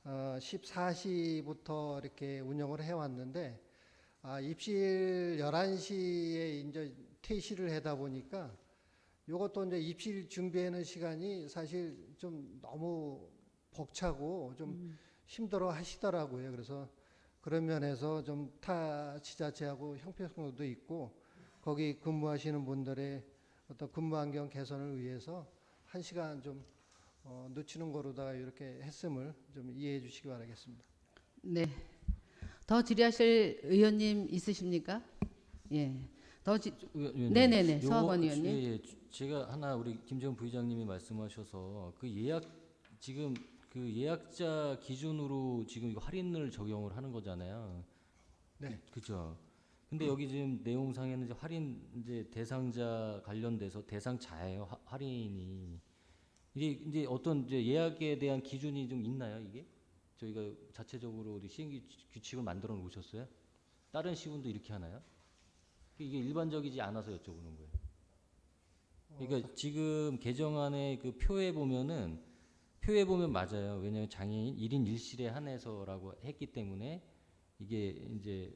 14시부터 이렇게 운영을 해왔는데 입실 11시에 이제 퇴실을 하다 보니까 요것도 이제 입실 준비하는 시간이 사실 좀 너무 벅차고 좀 힘들어 하시더라고요. 그래서 그런 면에서 좀 타 지자체하고 형평성도 있고 거기 근무하시는 분들의 어떤 근무 환경 개선을 위해서 1시간 좀 늦추는 거로다가 이렇게 했음을 좀 이해해 주시기 바라겠습니다. 네. 더 질의하실 의원님 있으십니까? 예. 네네네. 서학원 의원님. 예, 제가 하나 우리 김재원 부의장님이 말씀하셔서 그 지금 그 예약자 기준으로 지금 이거 할인을 적용을 하는 거잖아요. 네. 그죠. 근데 여기 지금 내용상에는 이제 할인 이제 대상자 관련돼서 대상자예요. 할인이 이게 이제 어떤 이제 예약에 대한 기준이 좀 있나요? 이게 저희가 자체적으로 우리 시행 규칙을 만들어 놓으셨어요? 다른 시군도 이렇게 하나요? 이게 일반적이지 않아서 여쭤보는 거예요. 그러니까 지금 개정안의 그 표에 보면 맞아요. 왜냐하면 장애인 1인 1실에 한해서라고 했기 때문에 이게 이제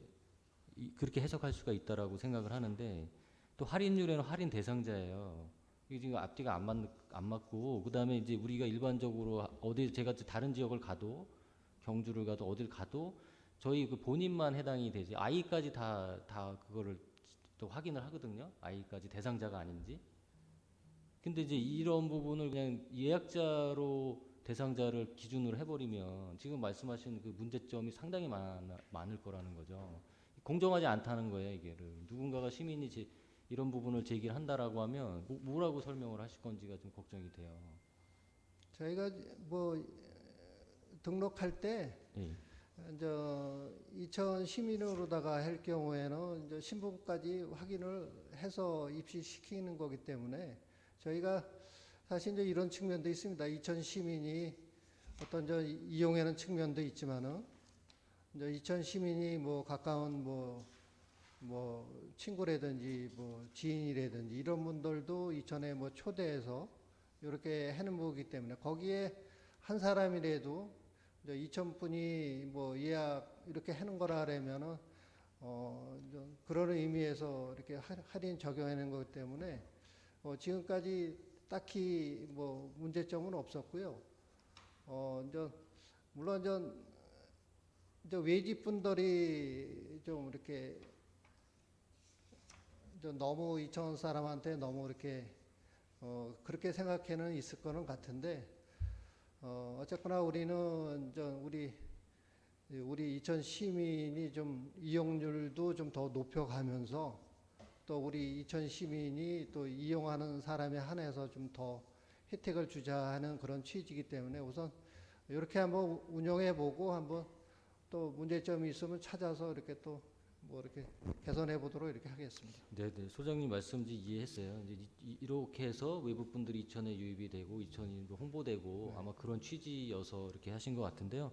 그렇게 해석할 수가 있다라고 생각을 하는데, 또 할인율에는 할인 대상자예요. 이게 지금 앞뒤가 안 맞고, 그다음에 이제 우리가 일반적으로 제가 다른 지역을 가도, 경주를 가도 어딜 가도 저희 그 본인만 해당이 되지, 아이까지 다 그거를 또 확인을 하거든요. 아이까지 대상자가 아닌지. 근데 이제 이런 부분을 그냥 예약자로 대상자를 기준으로 해버리면 지금 말씀하신 그 문제점이 상당히 많을 거라는 거죠. 공정하지 않다는 거예요. 이게 누군가가 시민이 이런 부분을 제기를 한다라고 하면 뭐라고 설명을 하실 건지가 좀 걱정이 돼요. 저희가 뭐 등록할 때 예. 이제 2천 시민으로다가 할 경우에는 이제 신분까지 확인을 해서 입시시키는 거기 때문에 저희가 사실 이제 이런 측면도 있습니다. 2천 시민이 어떤 이용하는 측면도 있지만은 이제 2천 시민이 뭐 가까운 뭐 친구라든지 뭐 지인이라든지 이런 분들도 2천에 뭐 초대해서 이렇게 하는 거기 때문에 거기에 한 사람이라도 이제 2천 분이 뭐 예약 이렇게 하는 거라 하려면은 그런 의미에서 이렇게 할인 적용하는 거기 때문에 지금까지 딱히 뭐 문제점은 없었고요. 물론 이제 외집 분들이 좀 이렇게 너무 2천 사람한테 너무 이렇게 그렇게 생각해는 있을 거는 같은데 어쨌거나 우리는 우리 2천 시민이 좀 이용률도 좀 더 높여가면서 또 우리 2천 시민이 또 이용하는 사람에 한해서 좀 더 혜택을 주자 하는 그런 취지이기 때문에 우선 이렇게 한번 운영해보고 한번 또 문제점이 있으면 찾아서 이렇게 또 뭐 이렇게 개선해 보도록 이렇게 하겠습니다. 네, 소장님 말씀 이해했어요. 이제 이렇게 해서 외부 분들이 2천에 유입이 되고 2천이 홍보되고 네. 아마 그런 취지여서 이렇게 하신 것 같은데요.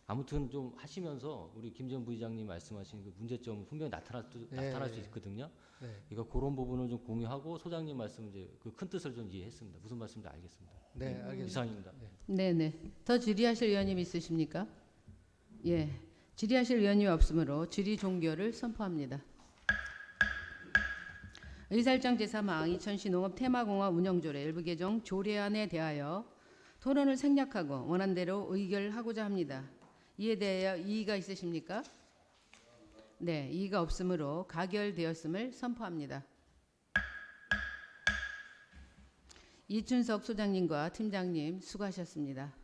아무튼 좀 하시면서 우리 김 전 부의장님 말씀하신 그 문제점 분명히 나타날 수 있거든요. 네. 그러니까 그런 부분을 좀 공유하고 소장님 말씀 이제 그 큰 뜻을 좀 이해했습니다. 무슨 말씀인지 알겠습니다. 네, 알겠습니다. 이상입니다. 네네. 더 질의하실 의원님 있으십니까? 예. 질의하실 의원이 없으므로 질의 종결을 선포합니다. 의사일정 제3항 2000시 농업 테마공업 운영조례 일부 개정 조례안에 대하여 토론을 생략하고 원안대로 의결하고자 합니다. 이에 대하여 이의가 있으십니까? 네, 이의가 없으므로 가결되었음을 선포합니다. 이춘석 소장님과 팀장님 수고하셨습니다.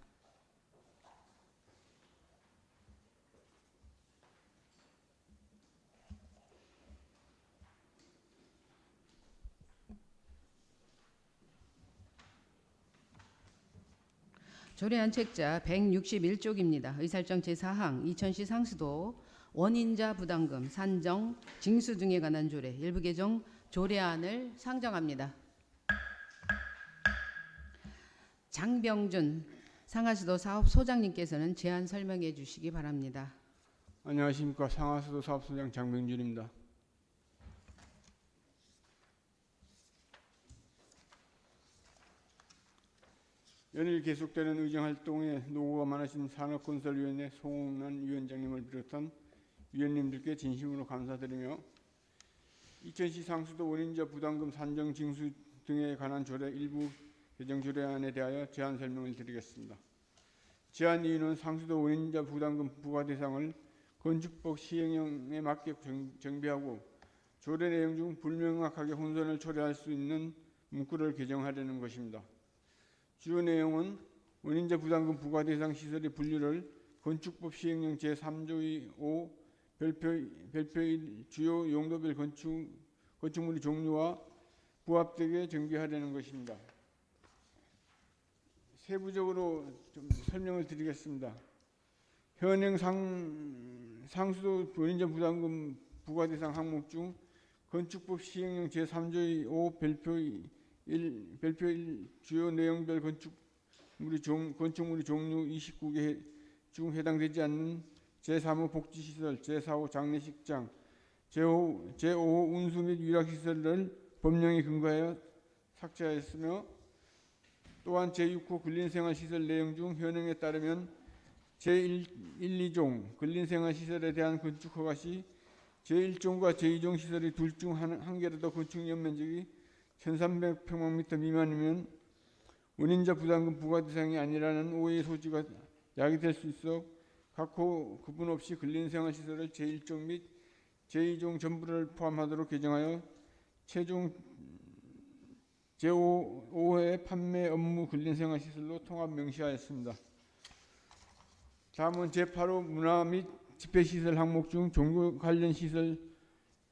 조례안 책자 161쪽입니다. 의사일정 제4항 2000시 상수도 원인자 부담금 산정 징수 등에 관한 조례 일부 개정 조례안을 상정합니다. 장병준 상하수도 사업소장님께서는 제안 설명해 주시기 바랍니다. 안녕하십니까. 상하수도 사업소장 장병준입니다. 연일 계속되는 의정활동에 노고가 많으신 산업건설위원회 송웅란 위원장님을 비롯한 위원님들께 진심으로 감사드리며 2000시 상수도 원인자 부담금 산정 징수 등에 관한 조례 일부 개정 조례안에 대하여 제안 설명을 드리겠습니다. 제안 이유는 상수도 원인자 부담금 부과 대상을 건축법 시행령에 맞게 정비하고 조례 내용 중 불명확하게 혼선을 초래할 수 있는 문구를 개정하려는 것입니다. 주요 내용은 원인자 부담금 부과 대상 시설의 분류를 건축법 시행령 제3조 5 별표 1 주요 용도별 건축물의 종류와 부합되게 정비하려는 것입니다. 세부적으로 좀 설명을 드리겠습니다. 현행 상수도 원인자 부담금 부과 대상 항목 중 건축법 시행령 제3조 5 별표 1 주요 내용별 건축물의 종류 29개 중 해당되지 않는 제3호 복지시설, 제4호 장례식장, 제5호 운수 및 위락시설을 법령에 근거하여 삭제하였으며 또한 제6호 근린생활시설 내용 중 현행에 따르면 제1, 2종 근린생활시설에 대한 건축 허가 시 제1종과 제2종 시설의 둘 중 한 개라도 건축 연면적이 1300평방미터 미만이면 원인자 부담금 부과 대상이 아니라는 오해의 소지가 야기될 수 있어 각호 구분 없이 근린생활시설을 제1종 및 제2종 전부를 포함하도록 개정하여 최종 제5회 판매 업무 근린생활시설로 통합 명시하였습니다. 다음은 제8호 문화 및 집회시설 항목 중 종교 관련 시설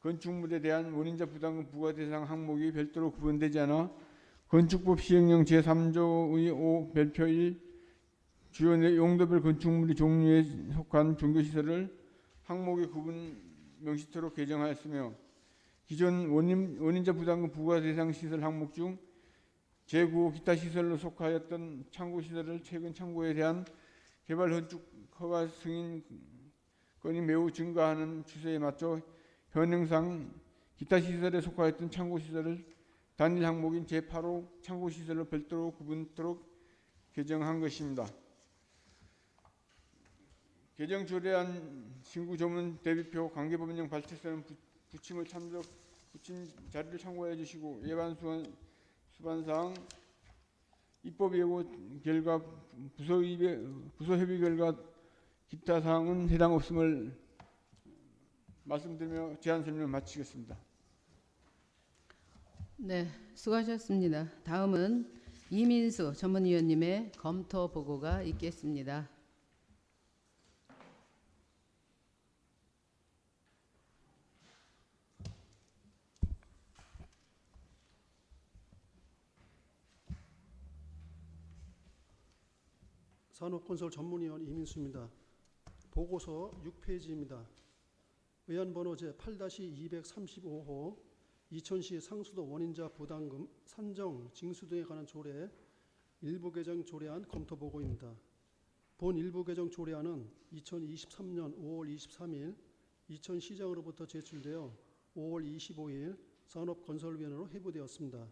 건축물에 대한 원인자 부담금 부과 대상 항목이 별도로 구분되지 않아 건축법 시행령 제3조의 5 별표 1 주요 용도별 건축물의 종류에 속한 종교시설을 항목의 구분 명시토록 개정하였으며 기존 원인자 부담금 부과 대상 시설 항목 중 제9호 기타 시설로 속하였던 창고시설을 최근 창고에 대한 개발 건축 허가 승인 건이 매우 증가하는 추세에 맞춰 현행상 기타 시설에 속하였던 창고시설을 단일 항목인 제8호 창고시설로 별도로 구분토록 개정한 것입니다. 개정 조례안 신구 조문 대비표 관계법령 발췌서는 부침 자료를 참고해 주시고 예반 수반사항 입법 예고 결과 부서 협의 결과 기타 사항은 해당 없음을 말씀드리며 제안 설명을 마치겠습니다. 네, 수고하셨습니다. 다음은 이민수 전문위원님의 검토 보고가 있겠습니다. 산업건설 전문위원 이민수입니다. 보고서 6페이지입니다. 의안번호 제8-235호 2000시 상수도 원인자 부담금 산정, 징수 등에 관한 조례 일부 개정 조례안 검토 보고입니다. 본 일부 개정 조례안은 2023년 5월 23일 이천시장으로부터 제출되어 5월 25일 산업건설위원회로 회부되었습니다.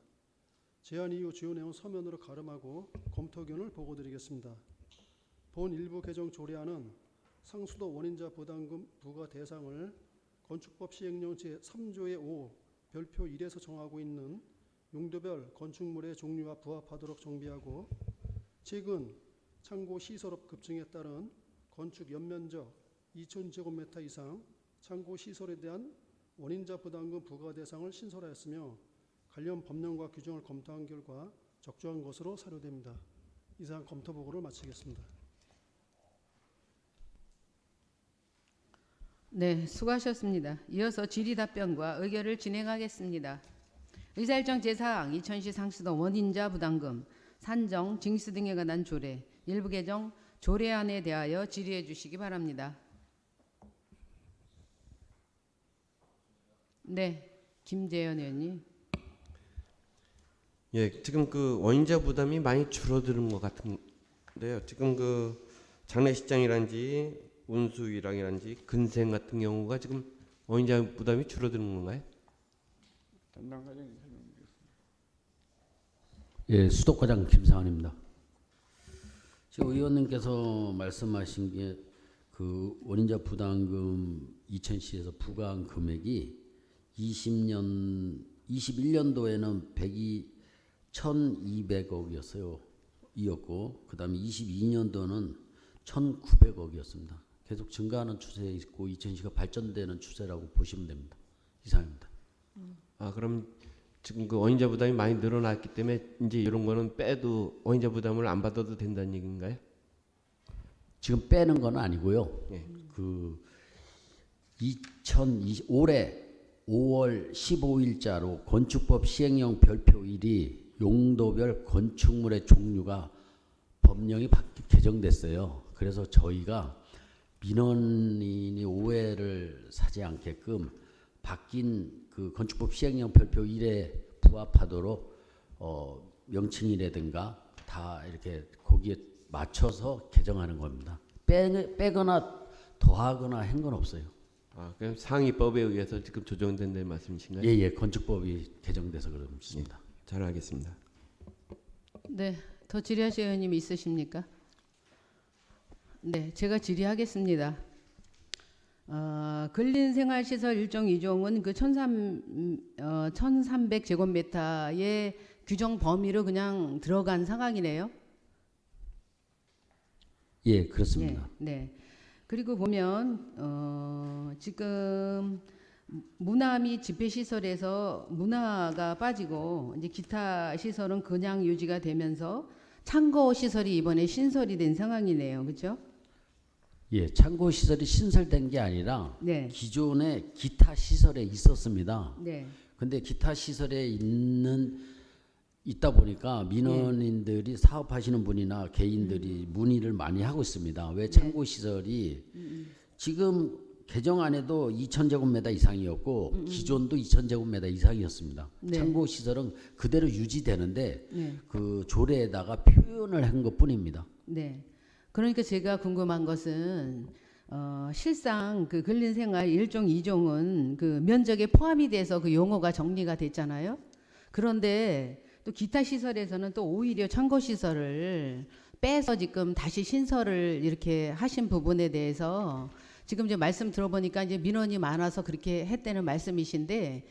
제안 이후 주요 내용 서면으로 가름하고 검토견을 보고드리겠습니다. 본 일부 개정 조례안은 상수도 원인자 부담금 부과 대상을 건축법 시행령 제3조의 5 별표 1에서 정하고 있는 용도별 건축물의 종류와 부합하도록 정비하고 최근 창고 시설업 급증에 따른 건축 연면적 2000제곱미터 이상 창고 시설에 대한 원인자 부담금 부과 대상을 신설하였으며 관련 법령과 규정을 검토한 결과 적정한 것으로 사료됩니다. 이상 검토 보고를 마치겠습니다. 네, 수고하셨습니다. 이어서 질의답변과 의결을 진행하겠습니다. 의사일정 제4항 2000시 상수도 원인자 부담금 산정, 징수 등에 관한 조례 일부 개정 조례안에 대하여 질의해 주시기 바랍니다. 네, 김재현 의원님. 예, 지금 그 원인자 부담이 많이 줄어드는 것 같은데요. 지금 그 장례식장이란지 운수위랑이란지 근생 같은 경우가 지금 원인자 부담이 줄어드는 건가요? 담당 과장님 설명드리겠습니다. 예, 수도과장 김상환입니다. 지금 의원님께서 말씀하신 게 그 원인자 부담금 2000시에서 부과한 금액이 21년도에는 1,200억이었어요. 이었고 그다음에 22년도는 1,900억이었습니다. 계속 증가하는 추세에 있고 2000시가 발전되는 추세라고 보시면 됩니다. 이상입니다. 아, 그럼 지금 그 원인자 부담이 많이 늘어났기 때문에 이제 이런 거는 빼도 원인자 부담을 안 받아도 된다는 얘기인가요? 지금 빼는 건 아니고요. 예. 그 2020 올해 5월 15일자로 건축법 시행령 별표 1이 용도별 건축물의 종류가 법령이 개정됐어요. 그래서 저희가 민원인이 오해를 사지 않게끔 바뀐 그 건축법 시행령 별표 1에 부합하도록 명칭이라든가 다 이렇게 거기에 맞춰서 개정하는 겁니다. 빼거나 더하거나 한 건 없어요. 아, 그럼 상위법에 의해서 지금 조정된다는 말씀이신가요? 예, 건축법이 개정돼서 그렇습니다. 잘 알겠습니다. 네, 더 질의하실 의원님이 있으십니까? 네, 제가 질의하겠습니다. 근린생활시설 일종 2종은 그 1300제곱미터의 규정 범위로 그냥 들어간 상황이네요. 예, 그렇습니다. 네. 그리고 보면 지금 문화 및 집회시설에서 문화가 빠지고 이제 기타 시설은 그냥 유지가 되면서 창고 시설이 이번에 신설이 된 상황이네요. 그렇죠? 예, 창고 시설이 신설된 게 아니라 네. 기존에 기타 시설에 있었습니다. 네. 근데 기타 시설에 있다 보니까 민원인들이 사업하시는 분이나 개인들이 문의를 많이 하고 있습니다. 왜 창고 시설이 지금 개정안에도 2,000제곱미터 이상이었고 기존도 2,000제곱미터 이상이었습니다. 네. 창고 시설은 그대로 유지되는데 네. 그 조례에다가 표현을 한 것뿐입니다. 네. 그러니까 제가 궁금한 것은 실상 그 근린생활 1종 2종은 그 면적에 포함이 돼서 그 용어가 정리가 됐잖아요. 그런데 또 기타 시설에서는 또 오히려 창고 시설을 빼서 지금 다시 신설을 이렇게 하신 부분에 대해서 지금 이제 말씀 들어보니까 이제 민원이 많아서 그렇게 했다는 말씀이신데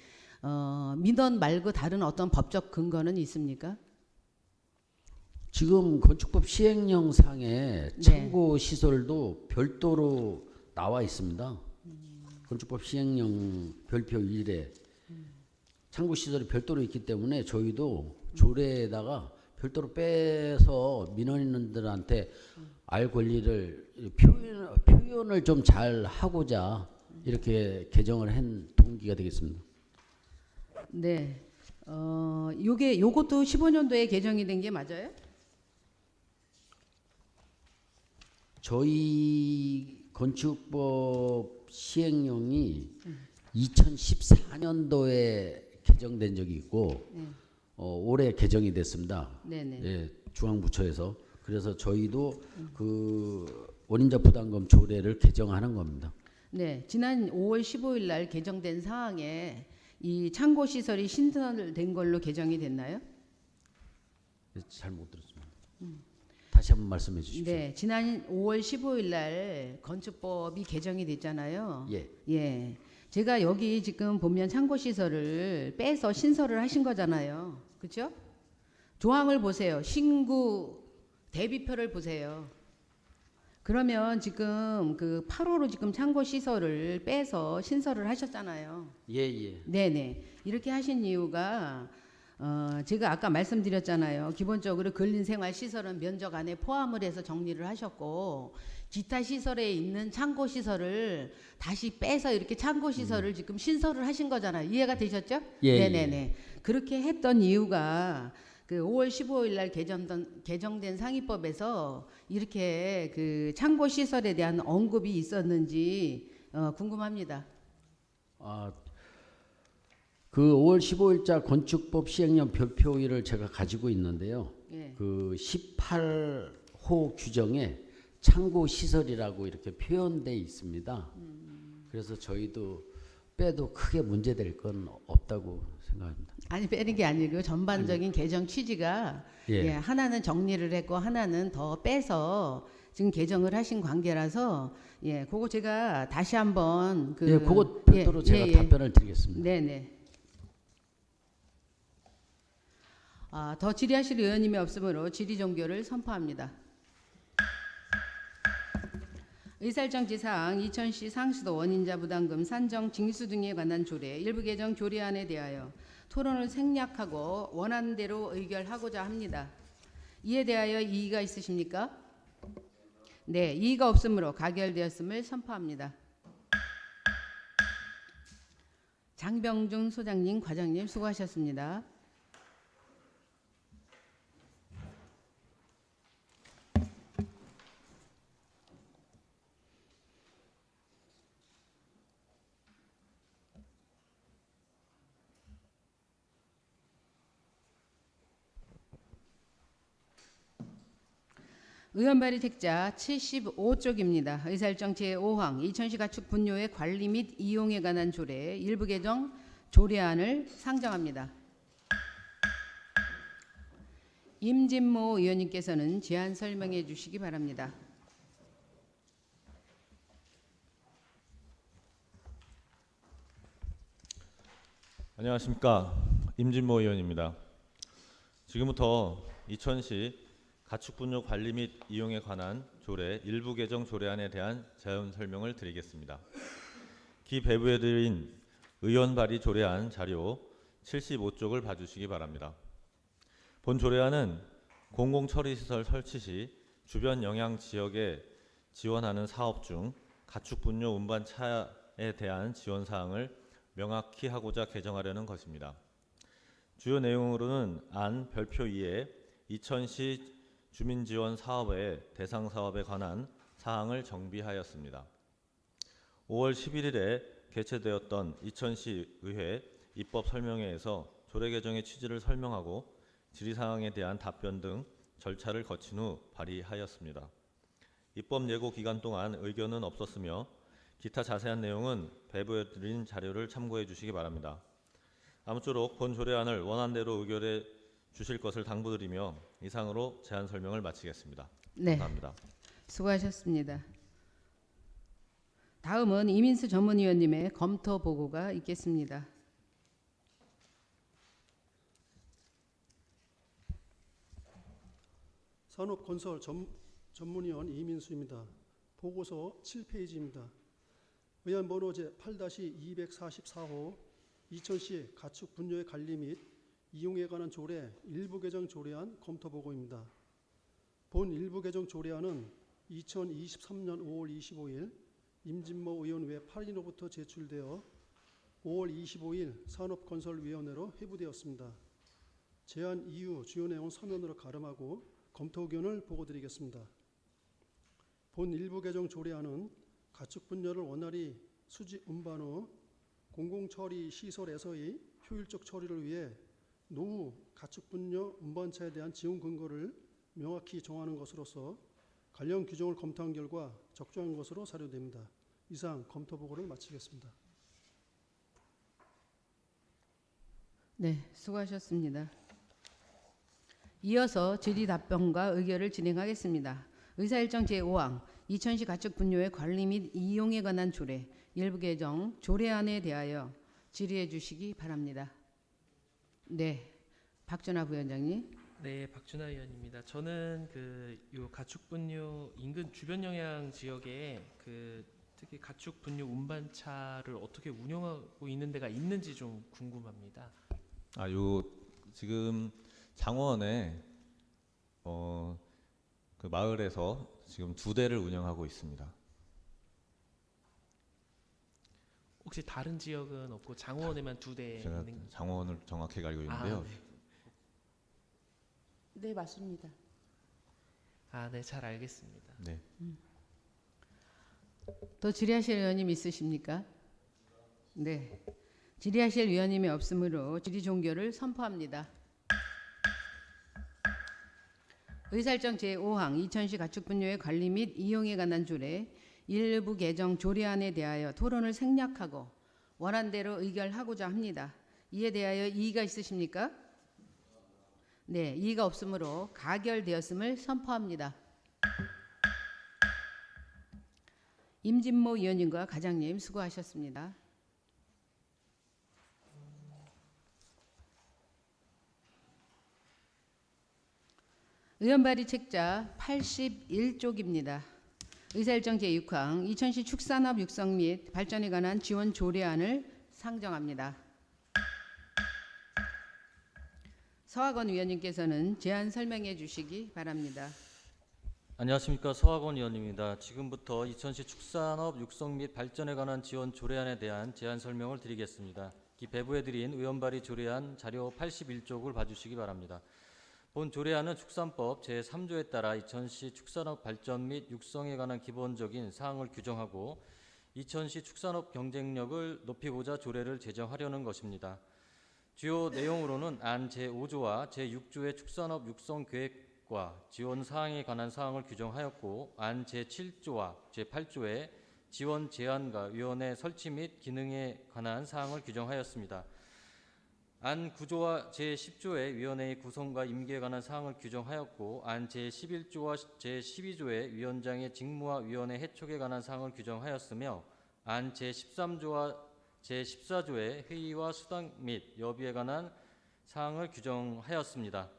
민원 말고 다른 어떤 법적 근거는 있습니까? 지금 건축법 시행령상에 창고 시설도 별도로 나와 있습니다. 건축법 시행령 별표 1에 창고 시설이 별도로 있기 때문에 저희도 조례에다가 별도로 빼서 민원인들한테 알 권리를 표현을 좀 잘 하고자 이렇게 개정을 한 동기가 되겠습니다. 네. 요것도 15년도에 개정이 된 게 맞아요? 저희 건축법 시행령이 2014년도에 개정된 적이 있고 올해 개정이 됐습니다. 네네. 예, 중앙부처에서. 그래서 저희도 그 원인자 부담금 조례를 개정하는 겁니다. 네, 지난 5월 15일 날 개정된 사항에 이 창고 시설이 신설된 걸로 개정이 됐나요? 잘 못 들었습니다. 다시 한번 말씀해 주십시오. 네, 지난 5월 15일 날 건축법이 개정이 됐잖아요. 예. 예. 제가 여기 지금 보면 창고 시설을 빼서 신설을 하신 거잖아요. 그렇죠? 조항을 보세요. 신구 대비표를 보세요. 그러면 지금 그 8호로 지금 창고 시설을 빼서 신설을 하셨잖아요. 예. 네네. 이렇게 하신 이유가 제가 아까 말씀드렸잖아요. 기본적으로 근린생활시설은 면적 안에 포함을 해서 정리를 하셨고 기타 시설에 있는 창고 시설을 다시 빼서 이렇게 창고 시설을 지금 신설을 하신 거잖아요. 이해가 되셨죠? 예. 네네네. 그렇게 했던 이유가 그 5월 15일 날 개정된 상위법에서 이렇게 그 창고 시설에 대한 언급이 있었는지 궁금합니다. 그 5월 15일자 건축법 시행령 별표일을 제가 가지고 있는데요. 예. 그 18호 규정에 창고 시설이라고 이렇게 표현돼 있습니다. 그래서 저희도 빼도 크게 문제될 건 없다고 생각합니다. 아니 빼는 게 아니고 전반적인 개정 취지가 예. 예, 하나는 정리를 했고 하나는 더 빼서 지금 개정을 하신 관계라서 예, 그거 제가 다시 한번 예, 그것 별도로 제가 답변을 드리겠습니다. 네네. 더 질의하실 의원님이 없으므로 질의 종결을 선포합니다. 의사일정지사항 2000시 상수도 원인자 부담금 산정 징수 등에 관한 조례 일부 개정 조례안에 대하여 토론을 생략하고 원하는 대로 의결하고자 합니다. 이에 대하여 이의가 있으십니까? 네, 이의가 없으므로 가결되었음을 선포합니다. 장병준 소장님, 과장님 수고하셨습니다. 의원 발의 택자 75쪽입니다. 의사일정 제5항 2000시 가축 분뇨의 관리 및 이용에 관한 조례 일부 개정 조례안을 상정합니다. 임진모 의원님께서는 제안 설명해 주시기 바랍니다. 안녕하십니까. 임진모 의원입니다. 지금부터 이천시 가축분뇨 관리 및 이용에 관한 조례 일부 개정 조례안에 대한 제안 설명을 드리겠습니다. 기 배부해드린 의원 발의 조례안 자료 75쪽을 봐주시기 바랍니다. 본 조례안은 공공처리시설 설치 시 주변 영향 지역에 지원하는 사업 중 가축분뇨 운반차에 대한 지원 사항을 명확히 하고자 개정하려는 것입니다. 주요 내용으로는 안 별표 2에 이천시 주민지원 사업의 대상 사업에 관한 사항을 정비하였습니다. 5월 11일에 개최되었던 이천시 의회 입법 설명회에서 조례 개정의 취지를 설명하고 질의사항에 대한 답변 등 절차를 거친 후 발의하였습니다. 입법 예고 기간 동안 의견은 없었으며 기타 자세한 내용은 배부해드린 자료를 참고해 주시기 바랍니다. 아무쪼록 본 조례안을 원안대로 의결해 주실 것을 당부드리며 이상으로 제안 설명을 마치겠습니다. 네, 감사합니다. 수고하셨습니다. 다음은 이민수 전문위원님의 검토 보고가 있겠습니다. 산업건설 전문위원 이민수입니다. 보고서 7페이지입니다. 의안 번호 제8-244호 이천시 가축 분뇨의 관리 및 이용에 관한 조례 일부 개정 조례안 검토 보고입니다. 본 일부 개정 조례안은 2023년 5월 25일 임진모 의원 외 8인으로부터 제출되어 5월 25일 산업건설위원회로 회부되었습니다. 제안 이후 주요 내용 서면으로 가름하고 검토 의견을 보고드리겠습니다. 본 일부 개정 조례안은 가축 분뇨를 원활히 수지 운반 후 공공처리 시설에서의 효율적 처리를 위해 노후 가축 분뇨 운반차에 대한 지원 근거를 명확히 정하는 것으로서 관련 규정을 검토한 결과 적정한 것으로 사료됩니다. 이상 검토 보고를 마치겠습니다. 네, 수고하셨습니다. 이어서 질의 답변과 의결을 진행하겠습니다. 의사일정 제5항 이천시 가축 분뇨의 관리 및 이용에 관한 조례 일부 개정 조례안에 대하여 질의해 주시기 바랍니다. 네, 박준하 부위원장님. 네, 박준하 의원입니다. 저는 요 가축 분뇨 인근 주변 영향 지역에 특히 가축 분뇨 운반차를 어떻게 운영하고 있는 데가 있는지 좀 궁금합니다. 요 지금 장원에 그 마을에서 지금 2대를 운영하고 있습니다. 혹시 다른 지역은 없고 장원에만 2대 제가 있는? 장원을 정확히 알고 있는데요. 네. 네, 맞습니다. 네, 잘 알겠습니다. 네. 더 질의하실 의원님 있으십니까? 네, 질의하실 의원님이 없으므로 질의 종결을 선포합니다. 의사일정 제5항 이천시 가축 분뇨의 관리 및 이용에 관한 조례 일부 개정 조례안에 대하여 토론을 생략하고 원안대로 의결하고자 합니다. 이에 대하여 이의가 있으십니까? 네, 이의가 없으므로 가결되었음을 선포합니다. 임진모 의원님과 과장님 수고하셨습니다. 의원 발의 책자 81쪽입니다. 의사일정 제6항 이천시 축산업 육성 및 발전에 관한 지원 조례안을 상정합니다. 서학원 위원님께서는 제안 설명해 주시기 바랍니다. 안녕하십니까. 서학원 의원입니다. 지금부터 이천시 축산업 육성 및 발전에 관한 지원 조례안에 대한 제안 설명을 드리겠습니다. 기 배부해드린 의원 발의 조례안 자료 81쪽을 봐주시기 바랍니다. 본 조례안은 축산법 제3조에 따라 이천시 축산업 발전 및 육성에 관한 기본적인 사항을 규정하고 이천시 축산업 경쟁력을 높이고자 조례를 제정하려는 것입니다. 주요 내용으로는 안 제5조와 제6조의 축산업 육성 계획과 지원 사항에 관한 사항을 규정하였고 안 제7조와 제8조의 지원 제한과 위원회 설치 및 기능에 관한 사항을 규정하였습니다. 안 9조와 제10조의 위원회의 구성과 임기에 관한 사항을 규정하였고 안 제11조와 제12조의 위원장의 직무와 위원회 해촉에 관한 사항을 규정하였으며 안 제13조와 제14조의 회의와 수당 및 여비에 관한 사항을 규정하였습니다.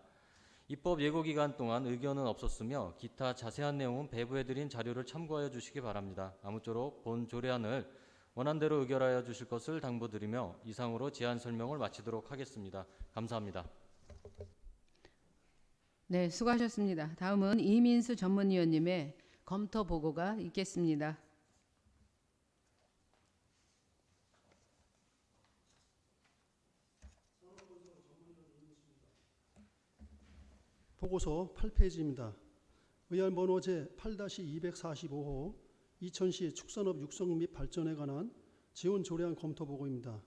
입법 예고 기간 동안 의견은 없었으며 기타 자세한 내용은 배부해드린 자료를 참고하여 주시기 바랍니다. 아무쪼록 본 조례안을 원안대로 의결하여 주실 것을 당부드리며 이상으로 제안 설명을 마치도록 하겠습니다. 감사합니다. 네, 수고하셨습니다. 다음은 이민수 전문위원님의 검토 보고가 있겠습니다. 보고서 8페이지입니다. 의안 번호 제8-245호 2000시 축산업 육성 및 발전에 관한 지원 조례안 검토 보고입니다.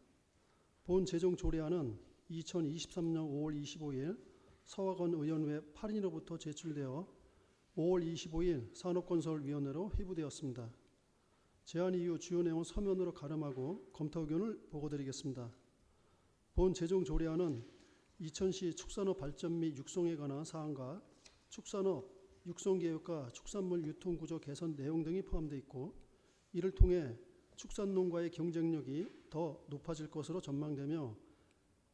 본 제정 조례안은 2023년 5월 25일 서학원 의원회 8인으로부터 제출되어 5월 25일 산업건설위원회로 회부되었습니다. 제안 이후 주요 내용은 서면으로 가름하고 검토 의견을 보고드리겠습니다. 본 제정 조례안은 2000시 축산업 발전 및 육성에 관한 사항과 축산업 육성계획과 축산물 유통구조 개선 내용 등이 포함되어 있고 이를 통해 축산농가의 경쟁력이 더 높아질 것으로 전망되며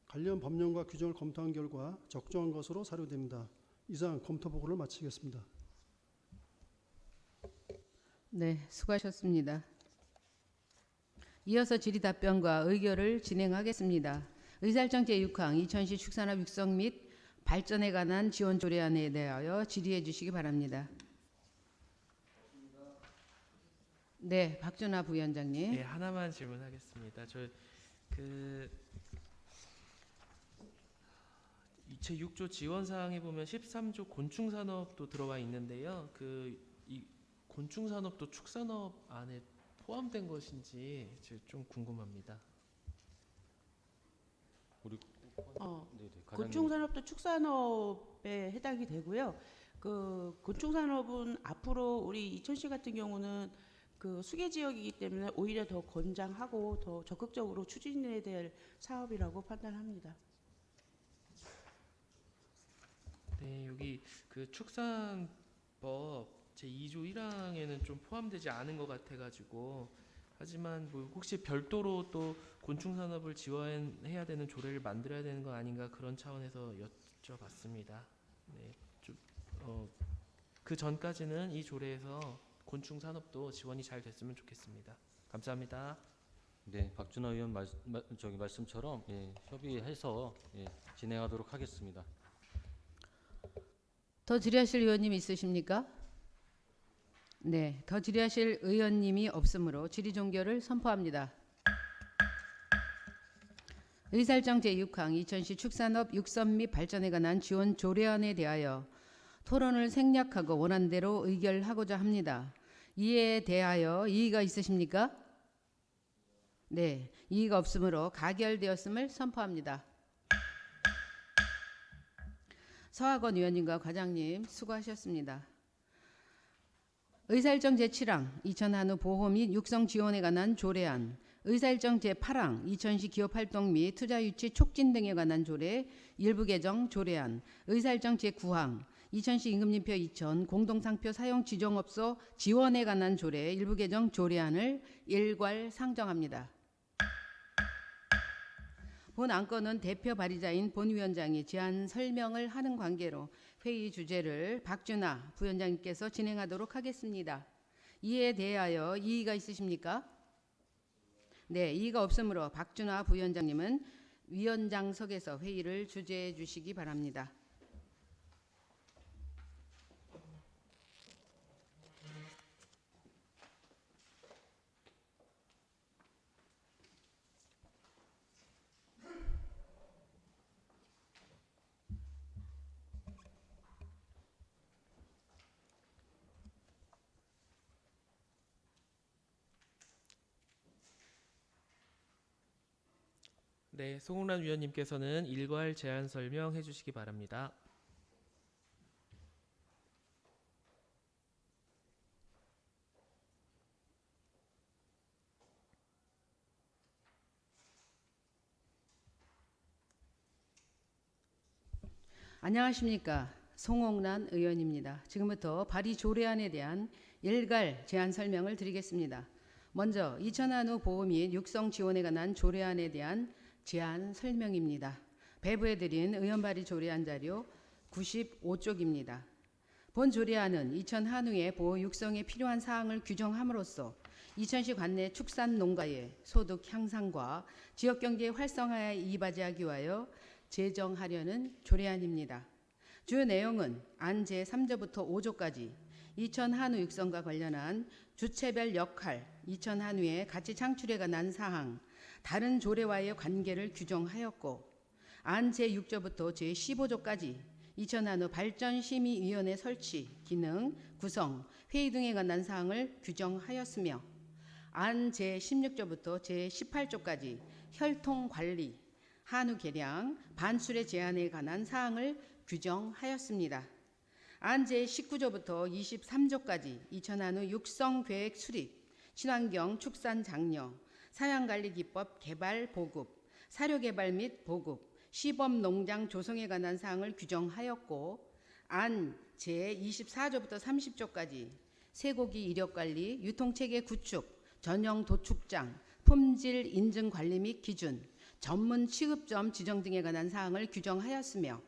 관련 법령과 규정을 검토한 결과 적정한 것으로 사료됩니다. 이상 검토 보고를 마치겠습니다. 네, 수고하셨습니다. 이어서 질의답변과 의결을 진행하겠습니다. 의사일정 제6항 2000시 축산업 육성 및 발전에 관한 지원 조례안에 대하여 질의해 주시기 바랍니다. 네, 박준하 부위원장님. 네, 하나만 질문하겠습니다. 제6조 지원 사항에 보면 13조 곤충 산업도 들어가 있는데요. 이 곤충 산업도 축산업 안에 포함된 것인지 좀 궁금합니다. 곤충산업도 축산업에 해당이 되고요. 곤충산업은 앞으로 우리 이천시 같은 경우는 수계 지역이기 때문에 오히려 더 권장하고 더 적극적으로 추진해야 될 사업이라고 판단합니다. 네, 여기 축산법 제2조 1항에는 좀 포함되지 않은 것 같아가지고 하지만 혹시 별도로 또 곤충 산업을 지원해야 되는 조례를 만들어야 되는 건 아닌가 그런 차원에서 여쭤봤습니다. 네, 그 전까지는 이 조례에서 곤충 산업도 지원이 잘 됐으면 좋겠습니다. 감사합니다. 네, 박준하 의원 말씀처럼 협의해서 진행하도록 하겠습니다. 더 질의하실 의원님 있으십니까? 네, 더 질의하실 의원님이 없으므로 질의 종결을 선포합니다. 의사일정 제6항 2000시 축산업 육성 및 발전에 관한 지원 조례안에 대하여 토론을 생략하고 원안대로 의결하고자 합니다. 이에 대하여 이의가 있으십니까? 네, 이의가 없으므로 가결되었음을 선포합니다. 서학원 위원님과 과장님 수고하셨습니다. 의사일정 제7항 2000한우 보호 및 육성 지원에 관한 조례안, 의사일정 제8항 2000시 기업활동 및 투자유치 촉진 등에 관한 조례 일부 개정 조례안, 의사일정 제9항 2000시 임금님표 2000 공동상표 사용 지정업소 지원에 관한 조례 일부 개정 조례안을 일괄 상정합니다. 본 안건은 대표 발의자인 본 위원장이 제안 설명을 하는 관계로 회의 주제를 박준하 부위원장님께서 진행하도록 하겠습니다. 이에 대하여 이의가 있으십니까? 네, 이의가 없으므로 박준하 부위원장님은 위원장석에서 회의를 주재해 주시기 바랍니다. 네, 송웅란 위원님께서는 일괄 제안 설명해 주시기 바랍니다. 안녕하십니까. 송옥란 의원입니다. 지금부터 발의 조례안에 대한 일괄 제안 설명을 드리겠습니다. 먼저 이천한우 보호 및 육성 지원에 관한 조례안에 대한 제안 설명입니다. 배부해드린 의원 발의 조례안 자료 95쪽입니다. 본 조례안은 이천한우의 보호 육성에 필요한 사항을 규정함으로써 이천시 관내 축산 농가의 소득 향상과 지역경제 활성화에 이바지하기 위하여 제정하려는 조례안입니다. 주요 내용은 안 제3조부터 5조까지 이천한우 육성과 관련한 주체별 역할, 이천한우의 가치 창출에 관한 사항, 다른 조례와의 관계를 규정하였고 안 제6조부터 제15조까지 이천한우 발전심의위원회 설치, 기능, 구성, 회의 등에 관한 사항을 규정하였으며 안 제16조부터 제18조까지 혈통관리, 한우 개량, 반출의 제한에 관한 사항을 규정하였습니다. 안 제19조부터 23조까지 이천한우 육성계획 수립, 친환경 축산 장려, 사양관리기법 개발 보급, 사료개발 및 보급, 시범농장 조성에 관한 사항을 규정하였고 안 제24조부터 30조까지 쇠고기 이력관리, 유통체계 구축, 전용 도축장, 품질 인증 관리 및 기준, 전문 취급점 지정 등에 관한 사항을 규정하였으며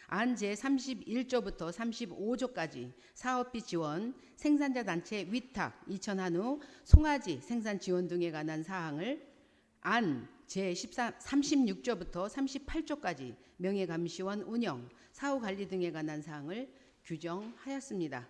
안 제31조부터 35조까지 사업비 지원, 생산자 단체 위탁, 이천한우 송아지 생산 지원 등에 관한 사항을 안 제36조부터 38조까지 명예감시원 운영, 사후관리 등에 관한 사항을 규정하였습니다.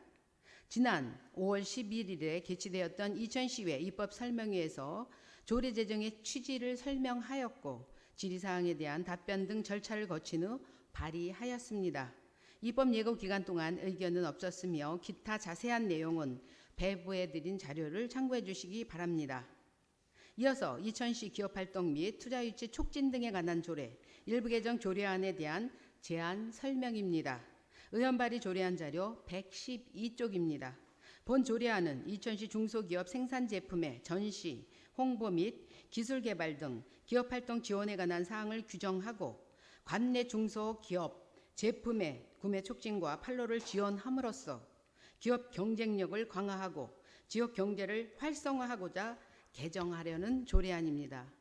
지난 5월 11일에 개최되었던 이천시회 입법설명회에서 조례 제정의 취지를 설명하였고 질의사항에 대한 답변 등 절차를 거친 후 발의하였습니다. 입법 예고 기간 동안 의견은 없었으며 기타 자세한 내용은 배부해드린 자료를 참고해 주시기 바랍니다. 이어서 이천시 기업활동 및 투자유치 촉진 등에 관한 조례, 일부 개정 조례안에 대한 제안 설명입니다. 의원 발의 조례안 자료 112쪽입니다. 본 조례안은 이천시 중소기업 생산제품의 전시, 홍보 및 기술개발 등 기업활동 지원에 관한 사항을 규정하고 관내 중소기업 제품의 구매 촉진과 판로를 지원함으로써 기업 경쟁력을 강화하고 지역 경제를 활성화하고자 개정하려는 조례안입니다.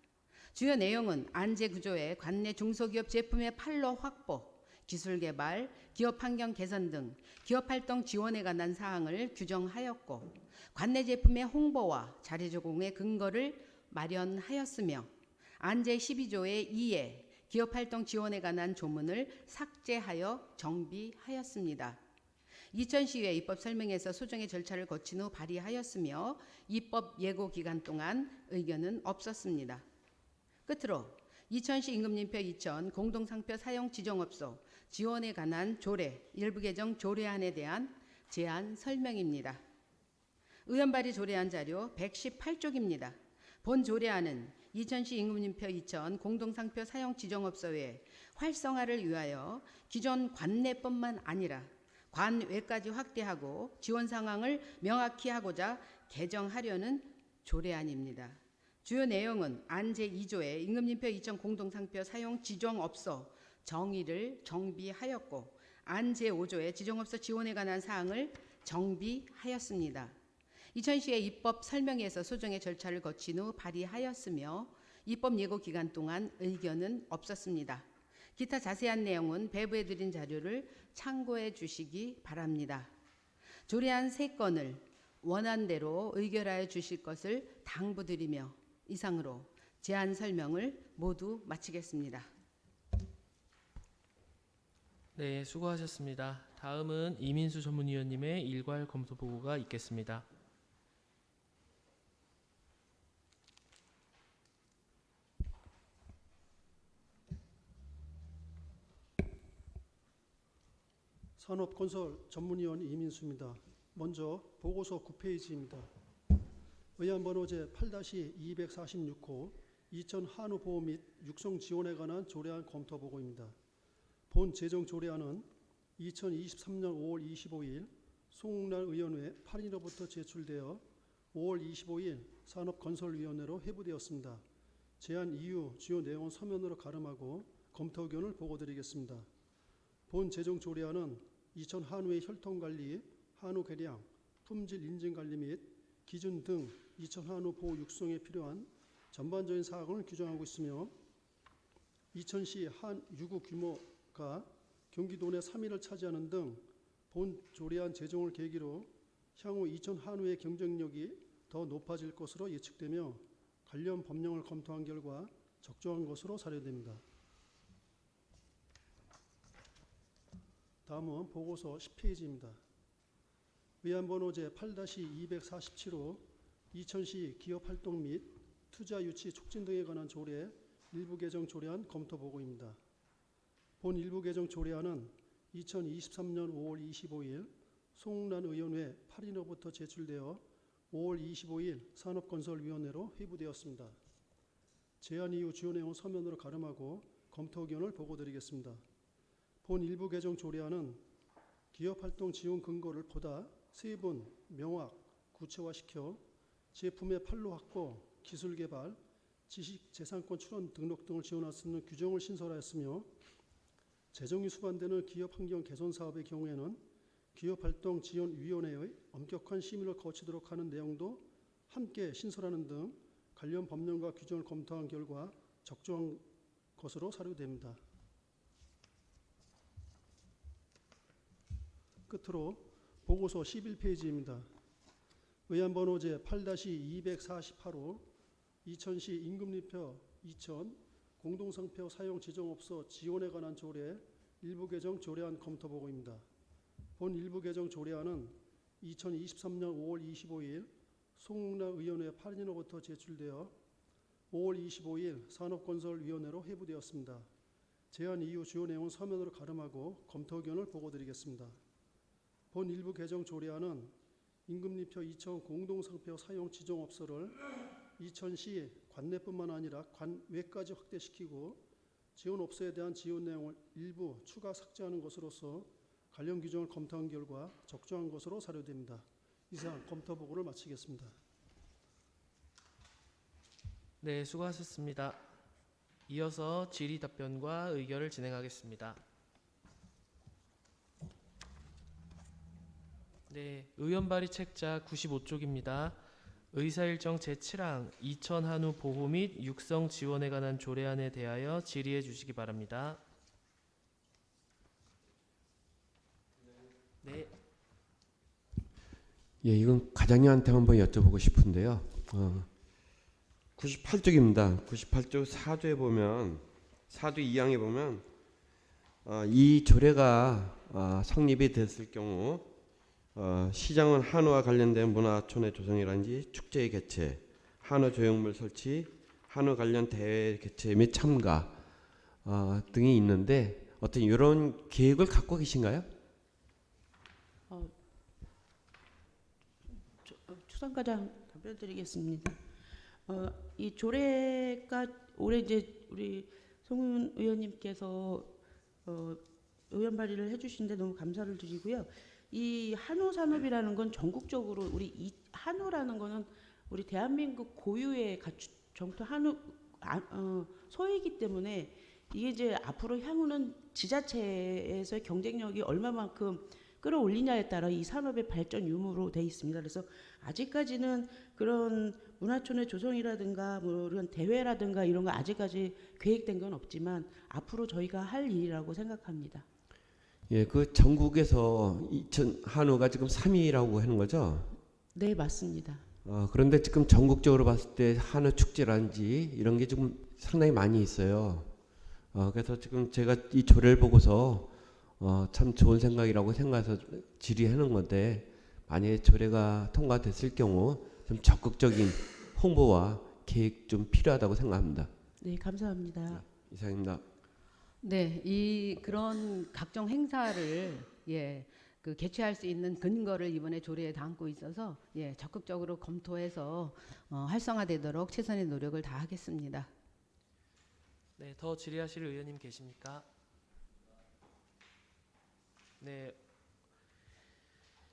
주요 내용은 안제 구조의 관내 중소기업 제품의 판로 확보, 기술 개발, 기업 환경 개선 등 기업 활동 지원에 관한 사항을 규정하였고 관내 제품의 홍보와 자료 제공의 근거를 마련하였으며 안제 12조의 2에 기업 활동 지원에 관한 조문을 삭제하여 정비하였습니다. 이천시회 입법 설명에서 소정의 절차를 거친 후 발의하였으며 입법 예고 기간 동안 의견은 없었습니다. 끝으로 이천시 임금님표 이천 공동상표 사용 지정업소 지원에 관한 조례 일부 개정 조례안에 대한 제안 설명입니다. 의원 발의 조례안 자료 118쪽입니다. 본 조례안은 이천시 임금님표 이천 공동상표 사용 지정업소의 활성화를 위하여 기존 관내뿐만 아니라 관외까지 확대하고 지원 상황을 명확히 하고자 개정하려는 조례안입니다. 주요 내용은 안 제2조의 임금님표 이천 공동상표 사용 지정업소 정의를 정비하였고 안 제5조의 지정업소 지원에 관한 사항을 정비하였습니다. 이천시의 입법 설명에서 소정의 절차를 거친 후 발의하였으며 입법 예고 기간 동안 의견은 없었습니다. 기타 자세한 내용은 배부해드린 자료를 참고해 주시기 바랍니다. 조례안 3건을 원안대로 의결하여 주실 것을 당부드리며 이상으로 제안 설명을 모두 마치겠습니다. 네, 수고하셨습니다. 다음은 이민수 전문위원님의 일괄 검토 보고가 있겠습니다. 산업건설 전문위원 이민수입니다. 먼저 보고서 9페이지입니다. 의안번호 제8-246호 이천 한우 보호 및 육성 지원에 관한 조례안 검토 보고입니다. 본 제정 조례안은 2023년 5월 25일 송웅란 의원회 8일로부터 제출되어 5월 25일 산업건설위원회로 회부되었습니다. 제안 이유, 주요 내용은 서면으로 가름하고 검토 의견을 보고드리겠습니다. 본 재정 조례안은 이천 한우의 혈통 관리, 한우 개량, 품질 인증 관리 및 기준 등 이천 한우 보호 육성에 필요한 전반적인 사항을 규정하고 있으며 이천시 한 유구 규모가 경기도 내 3위를 차지하는 등 본 조례안 제정을 계기로 향후 이천 한우의 경쟁력이 더 높아질 것으로 예측되며 관련 법령을 검토한 결과 적정한 것으로 사료됩니다. 다음은 보고서 10페이지입니다. 위안번호 제8-247호 이천시 기업활동 및 투자 유치 촉진 등에 관한 조례 일부 개정 조례안 검토 보고입니다. 본 일부 개정 조례안은 2023년 5월 25일 송웅란 의원회 8인으로부터 제출되어 5월 25일 산업건설위원회로 회부되었습니다. 제안 이후 주요 내용은 서면으로 가름하고 검토 의견을 보고드리겠습니다. 본 일부 개정 조례안은 기업활동 지원 근거를 보다 세분, 명확, 구체화시켜 제품의 판로 확보, 기술 개발, 지식재산권 출원 등록 등을 지원할 수 있는 규정을 신설하였으며 재정이 수반되는 기업 환경 개선 사업의 경우에는 기업활동 지원위원회의 엄격한 심의를 거치도록 하는 내용도 함께 신설하는 등 관련 법령과 규정을 검토한 결과 적정한 것으로 사료됩니다. 끝으로 보고서 11페이지입니다. 의안번호 제8-248호 이천시 임금리표 2000 공동상표 사용 지정업소 지원에 관한 조례 일부 개정 조례안 검토 보고입니다. 본 일부 개정 조례안은 2023년 5월 25일 송웅란 의원회 8인으로부터 제출되어 5월 25일 산업건설위원회로 회부되었습니다. 제안 이후 주요 내용은 서면으로 가름하고 검토 의견을 보고드리겠습니다. 본 일부 개정 조례안은 임금리표 2000 공동상표 사용 지정업소를 이천시 관내뿐만 아니라 관외까지 확대시키고 지원업소에 대한 지원 내용을 일부 추가 삭제하는 것으로서 관련 규정을 검토한 결과 적정한 것으로 사료됩니다. 이상 검토 보고를 마치겠습니다. 네, 수고하셨습니다. 이어서 질의 답변과 의결을 진행하겠습니다. 네, 의원 발의 책자 95쪽입니다. 의사일정 제7항 이천 한우 보호 및 육성 지원에 관한 조례안에 대하여 질의해 주시기 바랍니다. 네. 예, 이건 과장님한테 한번 여쭤보고 싶은데요. 98쪽입니다. 98쪽 4조에 보면 4조 2항에 보면 이 조례가 성립이 됐을 경우 시장은 한우와 관련된 문화촌의 조성이라든지 축제의 개최, 한우 조형물 설치, 한우 관련 대회 개최 및 참가 등이 있는데 어떤 이런 계획을 갖고 계신가요? 추상과장 답변드리겠습니다. 이 조례가 올해 이제 우리 송은 의원님께서 의원 발의를 해주신데 너무 감사를 드리고요. 이 한우 산업이라는 건 전국적으로 우리 이 한우라는 거는 우리 대한민국 고유의 정토 한우 소이기 때문에 이게 이제 앞으로 향후는 지자체에서의 경쟁력이 얼마만큼 끌어올리냐에 따라 이 산업의 발전 유무로 돼 있습니다. 그래서 아직까지는 그런 문화촌의 조성이라든가 뭐 이런 대회라든가 이런 거 아직까지 계획된 건 없지만 앞으로 저희가 할 일이라고 생각합니다. 예, 그 전국에서 이천 한우가 지금 3위라고 하는 거죠? 네, 맞습니다. 그런데 지금 전국적으로 봤을 때 한우 축제라든지 이런 게 지금 상당히 많이 있어요. 그래서 지금 제가 이 조례를 보고서 참 좋은 생각이라고 생각해서 질의하는 건데 만약에 조례가 통과됐을 경우 좀 적극적인 홍보와 계획 좀 필요하다고 생각합니다. 네, 감사합니다. 네, 이상입니다. 네, 이 그런 각종 행사를 그 개최할 수 있는 근거를 이번에 조례에 담고 있어서 적극적으로 검토해서 활성화되도록 최선의 노력을 다하겠습니다. 네, 더 질의하실 의원님 계십니까? 네,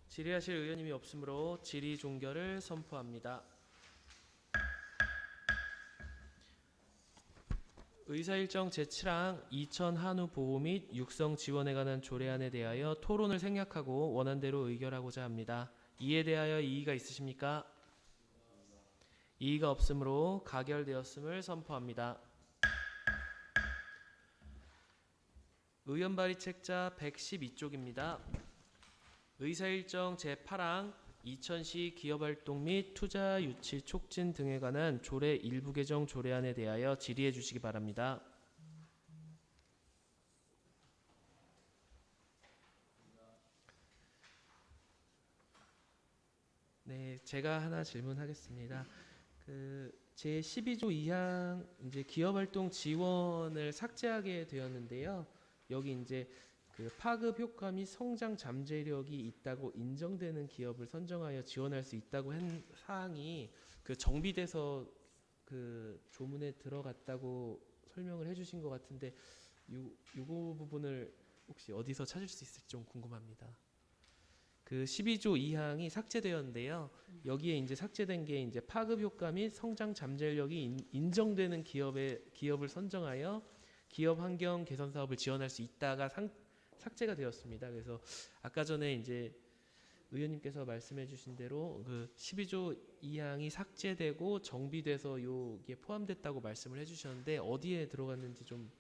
질의하실 의원님이 없으므로 질의 종결을 선포합니다. 의사일정 제7항 이천 한우 보호 및 육성 지원에 관한 조례안에 대하여 토론을 생략하고 원안대로 의결하고자 합니다. 이에 대하여 이의가 있으십니까? 이의가 없으므로 가결되었음을 선포합니다. 의원 발의 책자 112쪽입니다. 의사일정 제8항 이천시 기업활동 및 투자 유치 촉진 등에 관한 조례 일부 개정 조례안에 대하여 질의해 주시기 바랍니다. 네, 제가 하나 질문하겠습니다. 제 12조 2항 이제 기업활동 지원을 삭제하게 되었는데요. 여기 이제 파급 효과 및 성장 잠재력이 있다고 인정되는 기업을 선정하여 지원할 수 있다고 한 사항이 정비돼서 조문에 들어갔다고 설명을 해주신 것 같은데 요거 부분을 혹시 어디서 찾을 수 있을지 좀 궁금합니다. 12조 2항이 삭제되었는데요. 여기에 이제 삭제된 게 이제 파급 효과 및 성장 잠재력이 인정되는 기업을 선정하여 기업 환경 개선 사업을 지원할 수 있다가 삭제가 되었습니다. 그래서 아까 전에 이제 의원님께서 말씀해 주신 대로 12조 2항이 삭제되고 정비돼서 요게 포함됐다고 말씀을 해 주셨는데 어디에 들어갔는지 좀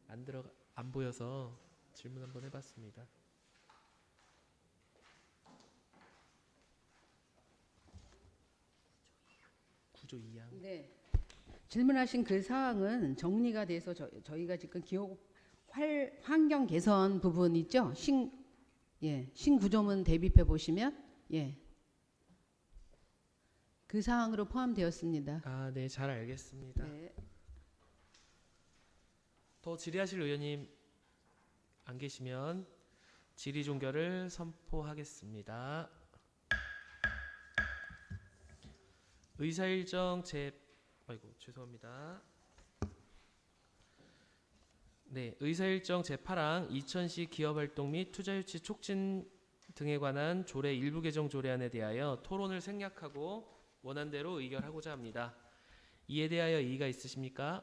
안 보여서 질문 한번 해 봤습니다. 구조 2항. 네. 질문하신 그 사항은 정리가 돼서 저희가 지금 기업 환경 개선 부분 있죠? 신구조문 대비표 보시면 그 사항으로 포함되었습니다. 아, 네, 잘 알겠습니다. 네. 더 질의하실 의원님 안 계시면 질의 종결을 선포하겠습니다. 의사일정 죄송합니다. 네, 의사일정 제8항 이천시 기업활동 및 투자유치 촉진 등에 관한 조례 일부 개정 조례안에 대하여 토론을 생략하고 원안대로 의결하고자 합니다. 이에 대하여 이의가 있으십니까?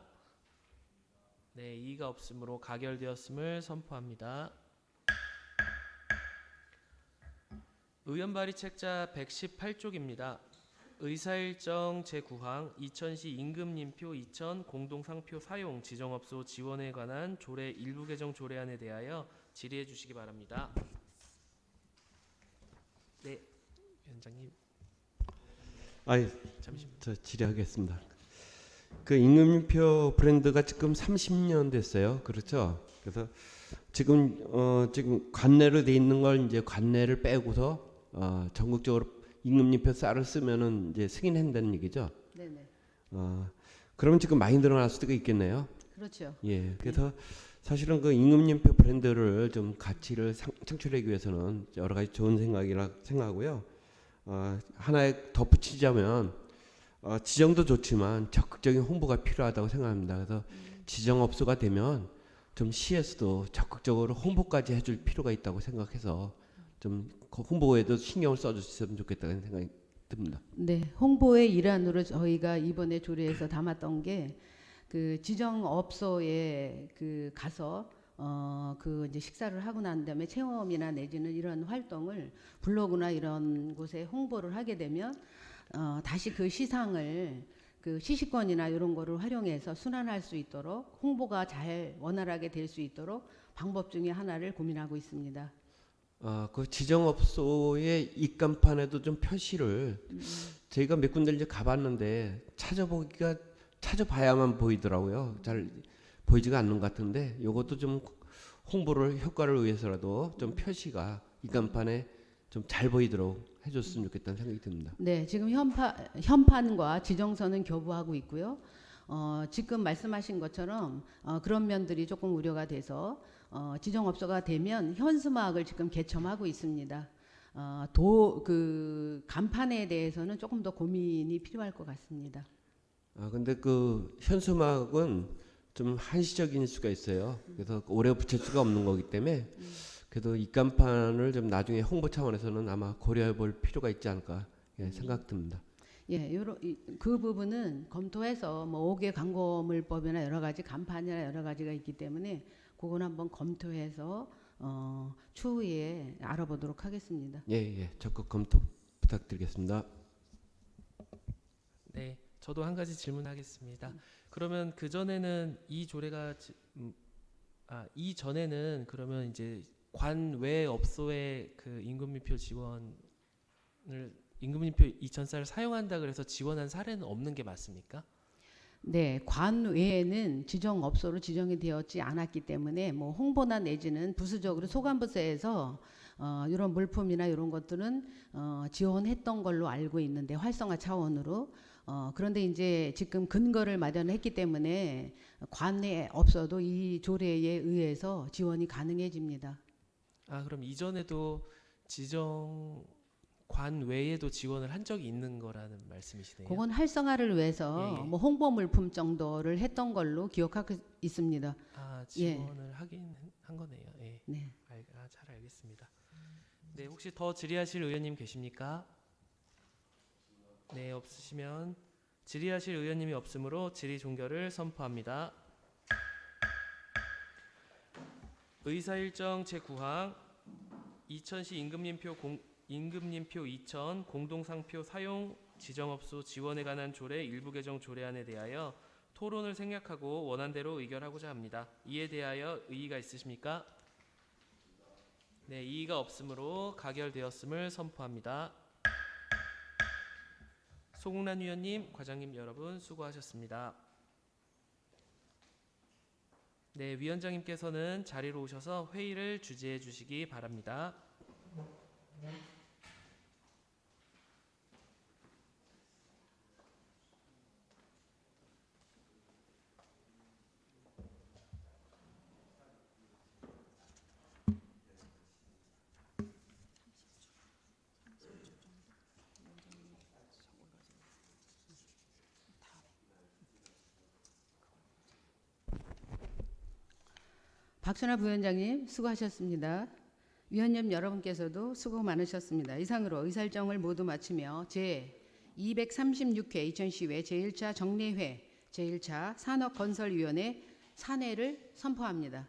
네, 이의가 없으므로 가결되었음을 선포합니다. 의원 발의 책자 118쪽입니다. 의사일정 제9항 이천시 임금님표 이천 공동상표 사용 지정업소 지원에 관한 조례 일부 개정 조례안에 대하여 질의해 주시기 바랍니다. 네, 위원장님. 잠시만요. 저 질의하겠습니다. 임금님표 브랜드가 지금 30년 됐어요. 그렇죠? 그래서 지금 관내로 돼 있는 걸 이제 관내를 빼고서 전국적으로 임금님표 쌀을 쓰면은 이제 승인한다는 얘기죠. 네네. 그러면 지금 많이 늘어날 수도 있겠네요. 그렇죠. 예. 그래서 사실은 임금님표 브랜드를 좀 가치를 창출하기 위해서는 여러 가지 좋은 생각이라 생각하고요. 하나에 덧붙이자면 지정도 좋지만 적극적인 홍보가 필요하다고 생각합니다. 그래서 지정업소가 되면 좀 시에서도 적극적으로 홍보까지 해줄 필요가 있다고 생각해서 좀 홍보에도 신경을 써주셨으면 좋겠다는 생각이 듭니다. 네, 홍보의 일환으로 저희가 이번에 조례에서 담았던 게 지정업소에 가서 이제 식사를 하고 난 다음에 체험이나 내지는 이런 활동을 블로그나 이런 곳에 홍보를 하게 되면 다시 그 시상을 시식권이나 이런 거를 활용해서 순환할 수 있도록 홍보가 잘 원활하게 될 수 있도록 방법 중에 하나를 고민하고 있습니다. 지정업소의 입간판에도 좀 표시를 저희가 몇 군데 이제 가봤는데 찾아봐야만 보이더라고요. 잘 보이지가 않는 것 같은데 이것도 좀 홍보를 효과를 위해서라도 좀 표시가 입간판에 좀 잘 보이도록 해줬으면 좋겠다는 생각이 듭니다. 네, 지금 현판과 지정서는 교부하고 있고요. 지금 말씀하신 것처럼 그런 면들이 조금 우려가 돼서 지정업소가 되면 현수막을 지금 개첨하고 있습니다. 간판에 대해서는 조금 더 고민이 필요할 것 같습니다. 근데 현수막은 좀 한시적인 수가 있어요. 그래서 오래 붙일 수가 없는 거기 때문에 그래도 입간판을 좀 나중에 홍보 차원에서는 아마 고려해 볼 필요가 있지 않을까 생각됩니다. 예, 그 부분은 검토해서 뭐 5개 광고물법이나 여러 가지 간판이나 여러 가지가 있기 때문에 그건 한번 검토해서 추후에 알아보도록 하겠습니다. 예, 적극 검토 부탁드리겠습니다. 네, 저도 한 가지 질문하겠습니다. 그러면 그 전에는 이 조례가 이전에는 그러면 이제 관외 업소의 그 임금님표 지원을 임금님표 2,000쌀을 사용한다 그래서 지원한 사례는 없는 게 맞습니까? 네, 관 외에는 지정 업소로 지정이 되었지 않았기 때문에 뭐 홍보나 내지는 부수적으로 소관부서에서 이런 물품이나 이런 것들은 지원했던 걸로 알고 있는데 활성화 차원으로 그런데 이제 지금 근거를 마련했기 때문에 관내 업소도 이 조례에 의해서 지원이 가능해집니다. 그럼 이전에도 지정 관 외에도 지원을 한 적이 있는 거라는 말씀이시네요. 그건 활성화를 위해서 뭐 홍보 물품 정도를 했던 걸로 기억하고 있습니다. 지원을 하긴 한 거네요. 예. 네. 잘 알겠습니다. 네, 혹시 더 질의하실 의원님 계십니까? 네, 없으시면 질의하실 의원님이 없으므로 질의 종결을 선포합니다. 의사일정 제9항 이천시 임금님표 2000 공동상표 사용 지정업소 지원에 관한 조례 일부 개정 조례안에 대하여 토론을 생략하고 원안대로 의결하고자 합니다. 이에 대하여 의의가 있으십니까? 네, 이의가 없으므로 가결되었음을 선포합니다. 소국란 위원님, 과장님 여러분 수고하셨습니다. 네, 위원장님께서는 자리로 오셔서 회의를 주재해 주시기 바랍니다. 박순하 부위원장님 수고하셨습니다. 위원님 여러분께서도 수고 많으셨습니다. 이상으로 의사일정을 모두 마치며 제236회 2010회 제1차 정례회 제1차 산업건설위원회 산회를 선포합니다.